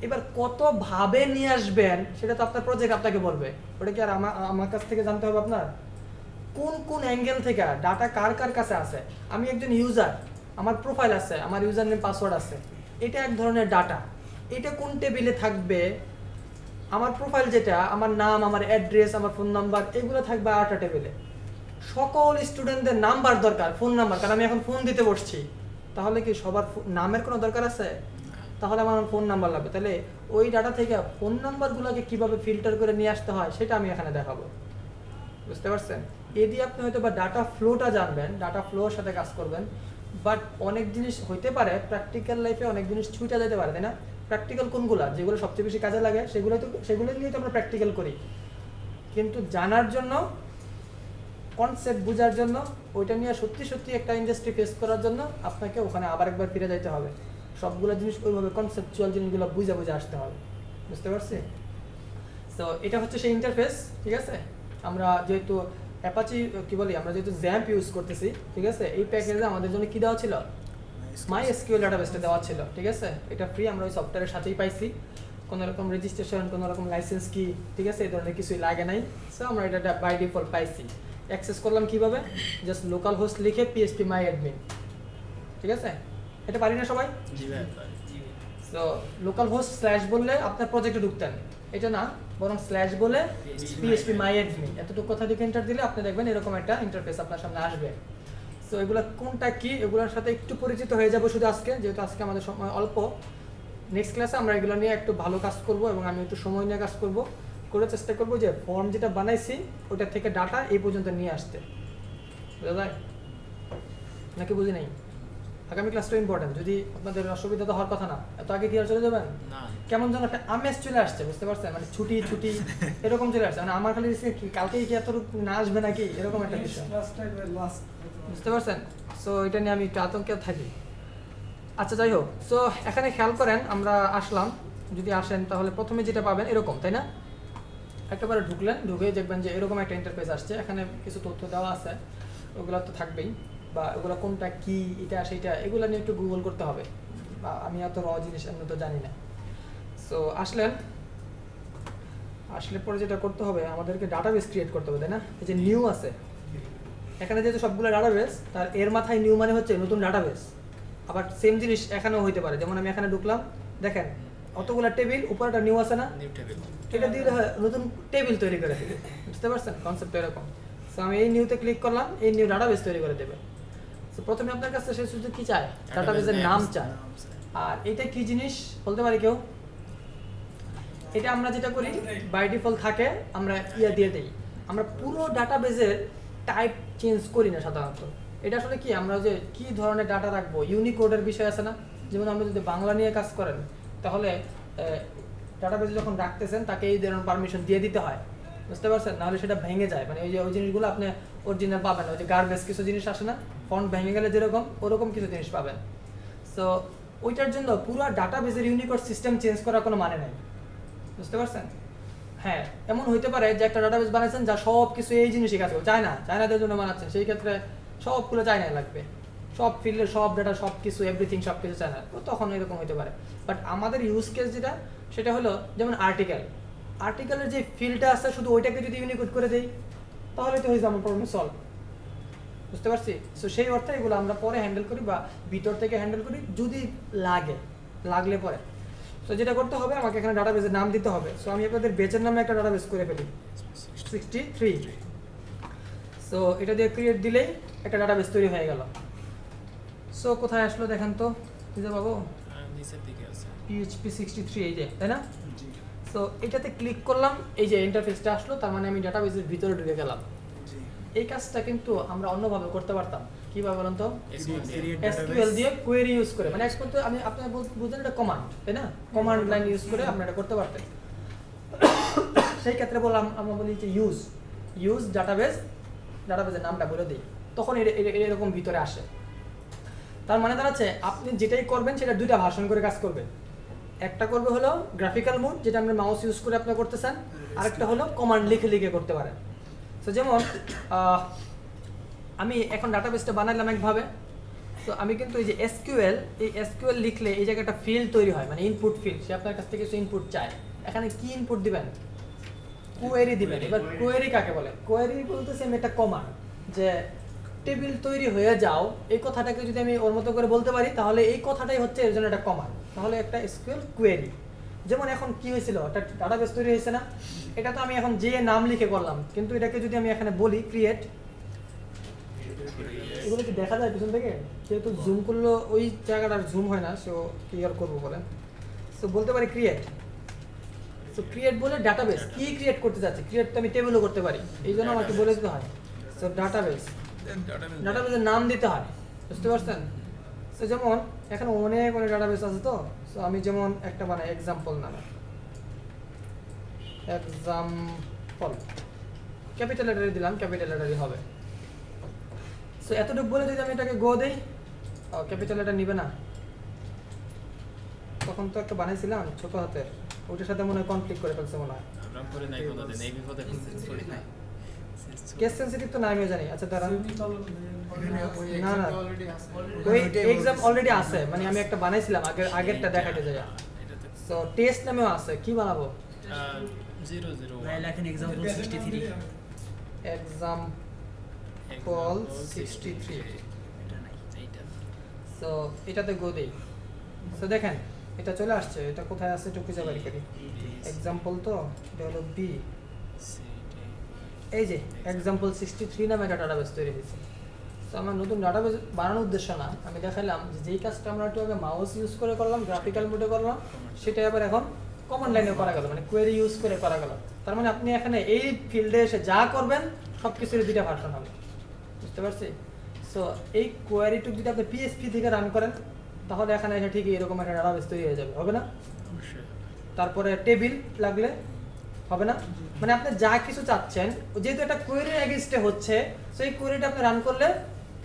[SPEAKER 7] এবার কত ভাবে নিয়ে আসবেন সেটা তো আপনার প্রজেক্ট আপনাকে বলবে, ওটা কি আর আমার কাছ থেকে জানতে হবে আপনার? কোন কোন অ্যাঙ্গেল থেকে ডাটা কার কার কাছে আছে, আমি একজন ইউজার, আমার প্রোফাইল আছে, আমার ইউজার নেম পাসওয়ার্ড আছে, এটা এক ধরনের ডাটা, এটা কোন টেবিলে থাকবে, আমার প্রোফাইল যেটা, আমার নাম, আমার অ্যাড্রেস, আমার ফোন নাম্বার, এগুলো থাকবে আরেকটা টেবিলে। সকল স্টুডেন্টদের নাম্বার দরকার, ফোন নাম্বার, কারণ আমি এখন ফোন দিতে বসছি, তাহলে কি সবার নামের কোনো দরকার আছে? তাহলে আমার ফোন নাম্বার লাগবে। তাহলে ওই ডাটা থেকে ফোন নাম্বারগুলোকে কিভাবে ফিল্টার করে নিয়ে আসতে হয় সেটা আমি এখানে দেখাবো, বুঝতে পারছেন? এদি আপনি হয়তো বা ডাটা ফ্লোটা জানবেন, ডাটা ফ্লোর সাথে কাজ করবেন, বাট অনেক জিনিস হইতে পারে প্র্যাকটিক্যাল লাইফে, অনেক জিনিস ছুটে যেতে পারে, তাই না? প্র্যাকটিক্যাল কোনগুলা, যেগুলো সবচেয়ে বেশি কাজে লাগে সেগুলো নিয়ে তো আমরা প্র্যাকটিক্যাল করি, কিন্তু জানার জন্য, কনসেপ্ট বোঝার জন্য, ওইটা নিয়ে সত্যি সত্যি একটা ইন্ডাস্ট্রি ফেস করার জন্য আপনাকে ওখানে আবার একবার ফিরে যাইতে হবে, সবগুলো জিনিস ওইভাবে কনসেপচুয়াল জিনিসগুলো বুঝে বুঝে আসতে হবে, বুঝতে পারছি? তো এটা হচ্ছে সেই ইন্টারফেস, ঠিক আছে? আমরা যেহেতু অ্যাপাচি কি বলি, আমরা যেহেতু জ্যাম্প ইউজ করতেছি, ঠিক আছে, এই প্যাকেজে আমাদের জন্য কি দেওয়া ছিল? MySQL ডাটাবেসটা দেওয়া ছিল, ঠিক আছে? এটা ফ্রি, আমরা ওই সফটওয়্যারের সাথেই পাইছি, কোনো রকম রেজিস্ট্রেশন, কোনো রকম লাইসেন্স কি, ঠিক আছে, এই ধরনের কিছুই লাগে নাই। সো আমরা এটা বাই ডিফল্ট পাইছি। অ্যাক্সেস করলাম কিভাবে? জাস্ট লোকাল হোস্ট লিখে PHP my admin, ঠিক আছে? এটা পারি না সবাই?
[SPEAKER 6] জি ভাই।
[SPEAKER 7] সো লোকাল হোস্ট স্ল্যাশ বললে আপনার প্রজেক্টে ঢুকতেন, এটা না, বরং স্ল্যাশ বলে PHP my admin এতটুকু কথা দিকে এন্টার দিলে আপনি দেখবেন এরকম একটা ইন্টারফেস আপনার সামনে আসবে। সো এগুলো কোনটা কি, এগুলোর সাথে একটু পরিচিত হয়ে যাব শুধু আজকে, যেহেতু আজকে আমাদের সময় অল্প। নেক্সট ক্লাসে আমরা এগুলো নিয়ে একটু ভালো কাজ করব, এবং আমি একটু সময় নিয়ে কাজ করব, করে চেষ্টা করব যে ফর্ম যেটা বানাইছি ওটা থেকে ডাটা এই পর্যন্ত নিয়ে আসতে, বুঝা যায় নাকি? বুঝি নাই? আগামী ক্লাসটা ইম্পর্টেন্ট, যদি আপনাদের অসুবিধা তো হওয়ার কথা না, এত আগে কি আর চলে যাবেন?
[SPEAKER 6] না,
[SPEAKER 7] কেমন যেন একটা আমেজ চলে আসছে, বুঝতে পারছেন? মানে ছুটি ছুটি এরকম চলে আসছে, মানে আমার খালি কালকেই কি এত না আসবে নাকি, এরকম একটা বিষয়, বুঝতে পারছেন? সো এটা নিয়ে আমি একটু আতঙ্কে থাকি। আচ্ছা যাই হোক, সো এখানে খেয়াল করেন, আমরা আসলাম, যদি আসেন তাহলে প্রথমে যেটা পাবেন এরকম, তাই না? একেবারে ঢুকলেন, ঢুকে দেখবেন যে এরকম একটা ইন্টারফেস আসছে, এখানে কিছু তথ্য দেওয়া আছে, ওগুলো তো থাকবেই, বা ওগুলো কোনটা কি, এটা সেটা, এগুলো নিয়ে একটু গুগল করতে হবে, বা আমি এত র জিনিস আমি তো জানি না। সো আসলে পরে যেটা করতে হবে, আমাদেরকে ডাটাবেস ক্রিয়েট করতে হবে, তাই না? এই যে নিউ আছে এখানে, যেহেতু সবগুলো ডাটাবেস, তার এর মাথায় নিউ মানে হচ্ছে নতুন ডাটাবেস। আবার সেম জিনিস এখানেও হইতে পারে, যেমন আমি এখানে ঢুকলাম, দেখেন অতগুলো টেবিল, উপরে একটা নিউ আছে না,
[SPEAKER 6] নিউ টেবিল।
[SPEAKER 7] এটা দিয়ে নতুন টেবিল তৈরি করে দেবে, বুঝতে পারছেন? কনসেপ্ট এরকম। সো আমি এই নিউতে ক্লিক করলাম, এই নিউ ডাটাবেস তৈরি করে দেবে। সো প্রথমে আপনার কাছে সে শুধু কি চায়? ডাটাবেসের নাম চায়। আর এটা কি জিনিস বলতে পারি কেউ? এটা আমরা যেটা করি বাই ডিফল্ট থাকে, আমরা দিয়ে দেই, আমরা পুরো ডাটাবেসের টাইপ চেঞ্জ করি না সাধারণত। এটা আসলে কি, আমরা যে কি ধরনের ডাটা রাখবো, ইউনিকোডের বিষয় আছে না, যেমন আমরা যদি বাংলা নিয়ে কাজ করেন তাহলে ডাটাবেসে যখন রাখতেছেন তাকে এই ধরনের পারমিশন দিয়ে দিতে হয়, বুঝতে পারছেন? নাহলে সেটা ভেঙে যায়, মানে ওই জিনিসগুলো আপনি অরিজিনাল পাবেন, ওই যে গার্বেজ কিছু জিনিস আসে না, ফন্ট ভেঙে গেলে যেরকম, ওরকম কিছু জিনিস পাবেন। সো ওইটার জন্য পুরো ডাটাবেসের ইউনিকোড সিস্টেম চেঞ্জ করার কোনো মানে নেই, বুঝতে পারছেন? হ্যাঁ, এমন হইতে পারে যে একটা ডাটাবেস বানাইছেন যা সব কিছু এই জিনিসই কাজ করে, চায়নাদের জন্য বানাচ্ছেন, সেই ক্ষেত্রে সবগুলো চায়নায় লাগবে, সব ফিল্ডে সব ডাটা সব কিছু এভরিথিং সব কিছু চায়না, তখন এরকম হইতে পারে। বাট আমাদের ইউজ কেস যেটা, সেটা হলো যেমন আর্টিকেলের যে ফিল্ডটা আছে শুধু ওইটাকে যদি ইউনিকোড করে দেই তাহলে তো হয়ে যাবে আমার প্রবলেম সলভ, বুঝতে পারছি? সো সেই অর্থে এগুলো আমরা পরে হ্যান্ডেল করি, বা ভিতর থেকে হ্যান্ডেল করি যদি লাগলে পরে। সো যেটা করতে হবে, আমাকে এখানে ডাটাবেসের নাম দিতে হবে। সো আমি আপনাদের বেচের নামে একটা ডাটাবেস করে ফেলি, 63। সো এটা দিয়ে ক্রিয়েট দিলেই একটা ডাটাবেস তৈরি হয়ে গেল। সো কোথায় আসলো দেখেন তো বুঝতে পাবো,
[SPEAKER 6] নিচের দিকে আছে।
[SPEAKER 7] PHP 63 এই যে, তাই না? সো এটাতে ক্লিক করলাম, এই যে ইন্টারফেসটা আসলো, তার মানে আমি ডাটাবেসের ভিতরে ঢুকে গেলাম। এই কাজটা কিন্তু আমরা অন্যভাবে করতে পারতাম। কিভাবে বলুন তো? SQL দিয়ে কোয়েরি ইউজ করে, মানে এক্সপোর্ট আমি আপনারা বুঝলেন এটা কমান্ড, তাই না? কমান্ড লাইন ইউজ করে আপনারা এটা করতে পারতেন। সেই ক্ষেত্রে বললাম, আমরা বলি যে ইউজ ডাটাবেসের নামটা বলে দিই, তখন এরকম ভিতরে আসে। তার মানে দাঁড়াচ্ছে আপনি যেটাই করবেন সেটা দুইটা ভার্সন করে কাজ করবে। একটা করবে হলো গ্রাফিক্যাল মোড, যেটা আপনি মাউস ইউজ করে আপনি করতেছেন, আরেকটা হলো কমান্ড লিখে করতে পারেন। তো যেমন আমি এখন ডাটাবেসটা বানাইলাম একভাবে, তো আমি কিন্তু এই যে এসকিউএল লিখলে এই জায়গায় একটা ফিল্ড তৈরি হয়, মানে ইনপুট ফিল্ড। সে আপনার কাছ থেকে কিছু ইনপুট চায়, এখানে কি ইনপুট দিবেন? কোয়েরি দিবেন। এবার কোয়েরি কাকে বলে? কোয়েরি বলতেছে আমি একটা কমান্ড, যে টেবিল তৈরি হয়ে যাও, এই কথাটাকে যদি আমি ওর মতো করে বলতে পারি, তাহলে এই কথাটাই হচ্ছে এর জন্য একটা কমান্ড, তাহলে একটা এসকিউএল কোয়েরি। যেমন এখন কি হয়েছিল, একটা ডাটাবেস তৈরি হয়েছে না, এটা তো আমি এখন যে নাম লিখে করলাম, কিন্তু এটাকে যদি আমি এখানে বলি ক্রিয়েট, এগুলো কি দেখা যায় পিছন থেকে? যেহেতু জুম করলে ওই জায়গাটা জুম হয় না, সো কি আর করবো বলেন? সো বলতে পারি ক্রিয়েট। সো ক্রিয়েট বলে ডাটাবেস কি ক্রিয়েট করতে যাচ্ছে, ক্রিয়েট তো আমি টেবিলও করতে পারি, এই জন্য আমাকে বলে দিতে হয়। সো ডাটাবেসের নাম দিতে হয়, বুঝতে পারছেন? সো যেমন এখানে অনেক ডাটাবেস আছে, তো সো আমি যেমন একটা বানাই এক্সাম্পল নামে, এক্সাম্পল ক্যাপিটাল লেটারে দিলাম, ক্যাপিটাল লেটারই হবে। সো এতটুকু বলে যদি আমি এটাকে গো দেই, ক্যাপিটাল লেটার নিবে না। তখন তো একটা বানাইছিলাম ছোট হাতের, ওটার সাথে মনে হয় কনফ্লিক্ট করে ফেলছে মনে হয়।
[SPEAKER 6] আমরা করে নাই কোনোদিন, এই বিপদে পড়ি নাই।
[SPEAKER 7] কেস সেনসিটিভ তো না, আমিও জানি। আচ্ছা দাঁড়ান, না না
[SPEAKER 2] অলরেডি আছে।
[SPEAKER 7] ওই এক্সাম অলরেডি আছে, মানে আমি একটা বানাইছিলাম আগেরটা দেখাতে যাই।
[SPEAKER 6] এটাতে
[SPEAKER 7] সো টেস্ট নামেও আছে, কি বানাবো?
[SPEAKER 6] 001
[SPEAKER 3] লেখেন এক্সাম্পল 63
[SPEAKER 7] এক্সাম্পল 63।
[SPEAKER 3] এটা নাই।
[SPEAKER 6] এইটা
[SPEAKER 7] সো এটাতে গো দেই। সো দেখেন এটা চলে আসছে, এটা কোথায় আছে একটু খুঁজে বের করি। এক্সাম্পল তো এটা হলো বি, এই যে এক্সাম্পল 63 নামে একটা ডাটাবেস তৈরি হয়েছে। তো আমার নতুন ডাটাবেস বানানোর উদ্দেশ্য না, আমি দেখালাম যে যেই কাজটা আমরা একটু আগে মাউস ইউজ করে করলাম, গ্রাফিক্যাল মোডে করলাম, সেটা আবার এখন কমান্ড লাইনে করা গেল, মানে কোয়েরি ইউজ করে করা গেল। তার মানে আপনি এখানে এই ফিল্ডে এসে যা করবেন সব কিছুর দুইটা ভার্সন হবে, বুঝতে পারছি? সো এই কোয়েরিটুকু যদি আপনি PHP থেকে রান করেন, তাহলে এখানে এসে ঠিকই এরকম একটা ডাটাবেস তৈরি হয়ে যাবে, হবে না?
[SPEAKER 6] অবশ্যই।
[SPEAKER 7] তারপরে টেবিল লাগলে হবে না? মানে আপনি যা কিছু চাচ্ছেন, যেহেতু এটা কোয়েরির এগেইনস্টে হচ্ছে, সেই কোয়েরিটা আপনি রান করলে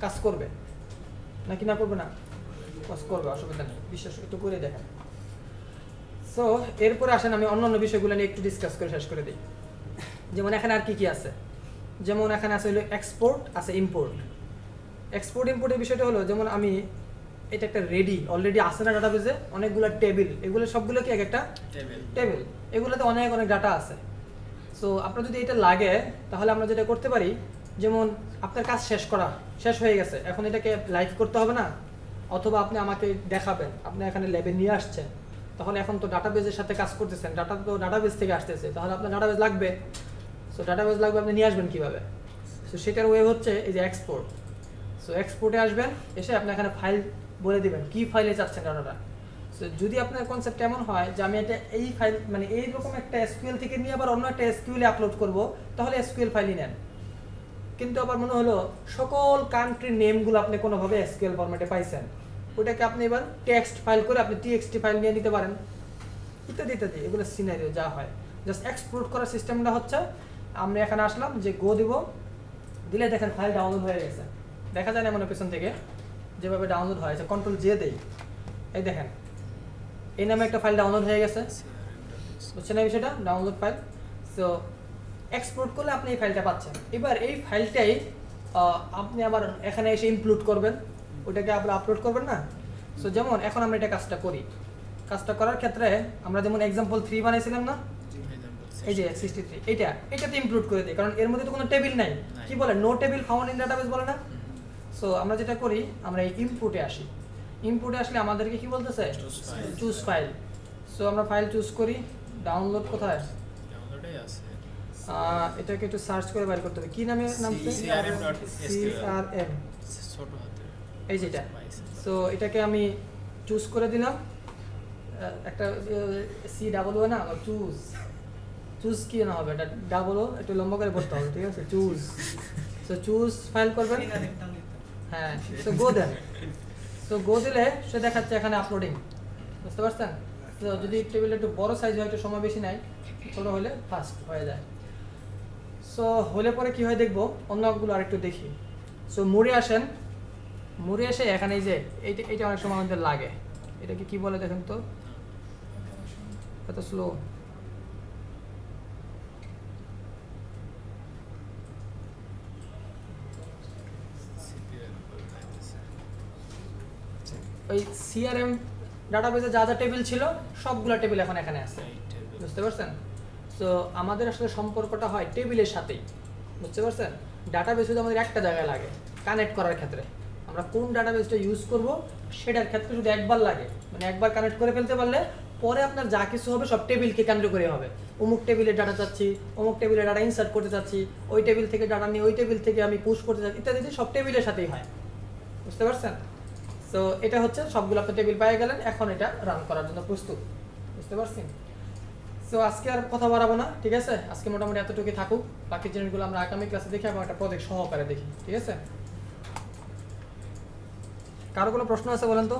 [SPEAKER 7] কাজ করবে নাকি না করবে না? কাজ করবে, অসুবিধা নেই, বিশ্বাস একটু করে দেখেন। সো এরপরে আসেন আমি অন্যান্য বিষয়গুলো নিয়ে একটু ডিসকাস করে শেষ করে দিই। যেমন এখানে আর কি কি আছে, যেমন এখানে আছে হলো এক্সপোর্ট, আছে ইম্পোর্ট। এক্সপোর্ট ইম্পোর্টের বিষয়টা হলো, যেমন আমি এটা একটা রেডি অলরেডি আছে না ডাটাবেসে, অনেকগুলো টেবিল, এগুলো সবগুলো কি এক একটা টেবিল, এগুলোতে অনেক ডাটা আছে। সো আপনার যদি এটা লাগে, তাহলে আমরা যেটা করতে পারি, যেমন আপনার কাজ শেষ হয়ে গেছে, এখন এটাকে লাইভ করতে হবে না, অথবা আপনি আমাকে দেখাবেন, আপনি এখানে ল্যাবে নিয়ে আসছেন, তাহলে এখন তো ডাটাবেসের সাথে কাজ করতেছেন, ডাটা তো ডাটাবেস থেকে আসতেছে, তাহলে আপনার ডাটাবেস লাগবে। সো ডাটাবেস লাগবে, আপনি নিয়ে আসবেন কীভাবে? সো সেটার ওয়ে হচ্ছে এই যে এক্সপোর্ট। সো এক্সপোর্টে আসবেন, এসে আপনি এখানে ফাইল বলে দিবেন কি ফাইলে চাচ্ছেন ডাটাটা। সো যদি আপনার কনসেপ্ট এমন হয় যে আমি এটা এই ফাইল, মানে এইরকম একটা SQL থেকে নিয়ে আবার অন্য একটা SQL এ আপলোড করব, তাহলে SQL ফাইলই নেন। কিন্তু আবার মনে হলো সকল কান্ট্রির নেমগুলো আপনি কোনোভাবে SQL ফরম্যাটে পাইছেন, ওটাকে আপনি এবার টেক্সট ফাইল করে আপনি TXT ফাইল নিয়ে নিতে পারেন, ইত্যাদি ইত্যাদি। এগুলো সিনারিও যা হয়, জাস্ট এক্সপোর্ট করার সিস্টেমটা হচ্ছে, আমরা এখানে আসলাম যে গো দিব, দিলে দেখেন ফাইল ডাউনলোড হয়ে গেছে, দেখা যায় না মনে পেছন থেকে যেভাবে ডাউনলোড হয়েছে, কন্ট্রোল জে দেই, এই দেখেন এই নামে একটা ফাইল ডাউনলোড হয়ে গেছে, বুঝছেন না বিষয়টা? Download file. সো এক্সপোর্ট করলে আপনি এই ফাইলটা পাচ্ছেন। এবার এই ফাইলটাই আপনি আবার এখানে এসে ইনক্লুড করবেন, ওটাকে আবার আপলোড করবেন না। সো যেমন এখন আমরা এটা কাজটা করি, কাজটা করার ক্ষেত্রে আমরা যেমন এক্সাম্পল 3 বানাইছিলাম না, এই যে 63, এটাতে ইনক্লুড করে দিই, কারণ এর মধ্যে তো কোনো টেবিল নাই। কি বলে? No table found in database বলে না? সো আমরা যেটা করি, আমরা এই ইনপুটে আসি, ইনপুটে আসলে আমাদেরকে কি বলতেছে? Choose file. সো আমরা ফাইল চুজ করি, ডাউনলোড কোথায়?
[SPEAKER 6] ডাউনলোডে আছে
[SPEAKER 7] এটাকে একটু সার্চ করে বের করতে হবে কি নামে নামছে
[SPEAKER 6] crm.sql
[SPEAKER 7] CRM
[SPEAKER 6] ছোট হাতে
[SPEAKER 7] এই যেটা সো এটাকে আমি চুজ করে দিলাম একটা সি ডাবল ও না চুজ চুজ কি না হবে এটা ডাবল ও একটু লম্বা করে পড়তে হবে ঠিক আছে চুজ সো চুজ ফাইল করবেন হ্যাঁ সো গো দেন সো গো দিলে সে দেখাচ্ছে এখানে আপলোডিং বুঝতে পারছেন তো যদি টেবিল একটু বড় সাইজ হয় একটু সময় বেশি নেয় ছোট হলে ফাস্ট হয়ে যায় সো হলে পরে কি হয় দেখবো অন্যগুলো আরেকটু দেখি সো মুড়ে আসেন মুড়ে এসে এখানে এই যে এইটা অনেক সময় আমাদের লাগে এটাকে কি বলে দেখেন তো এত স্লো ওই সিআরএম ডাটাবেসে যা যা টেবিল ছিল সবগুলো টেবিল এখন এখানে আছে বুঝতে পারছেন সো আমাদের আসলে সম্পর্কটা হয় টেবিলের সাথেই বুঝতে পারছেন ডাটাবেস শুধু আমাদের একটা জায়গায় লাগে কানেক্ট করার ক্ষেত্রে আমরা কোন ডাটাবেসটা ইউজ করব সেটার ক্ষেত্রে শুধু একবার লাগে মানে একবার কানেক্ট করে ফেলতে পারলে পরে আপনার যা কিছু হবে সব টেবিলকে কেন্দ্র করে হবে অমুক টেবিলে ডাটা চাচ্ছি অমুক টেবিলে ডাটা ইনসার্ট করতে চাচ্ছি ওই টেবিল থেকে ডাটা নিয়ে ওই টেবিল থেকে আমি পুশ করতে চাচ্ছি ইত্যাদি সব টেবিলের সাথেই হয় বুঝতে পারছেন সো এটা হচ্ছে সবগুলো আপনি টেবিল পেয়ে গেলেন এখন এটা রান করার জন্য প্রস্তুত বুঝতে পারছেন সো আজকে আর কথা বাড়াবো না ঠিক আছে আজকে মোটামুটি এতটুকুই থাকুক বাকি জিনিসগুলো আমরা আগামী ক্লাসে দেখি এবং একটা প্রজেক্ট সহকারে দেখি ঠিক আছে কারো কোনো প্রশ্ন আছে বলেন তো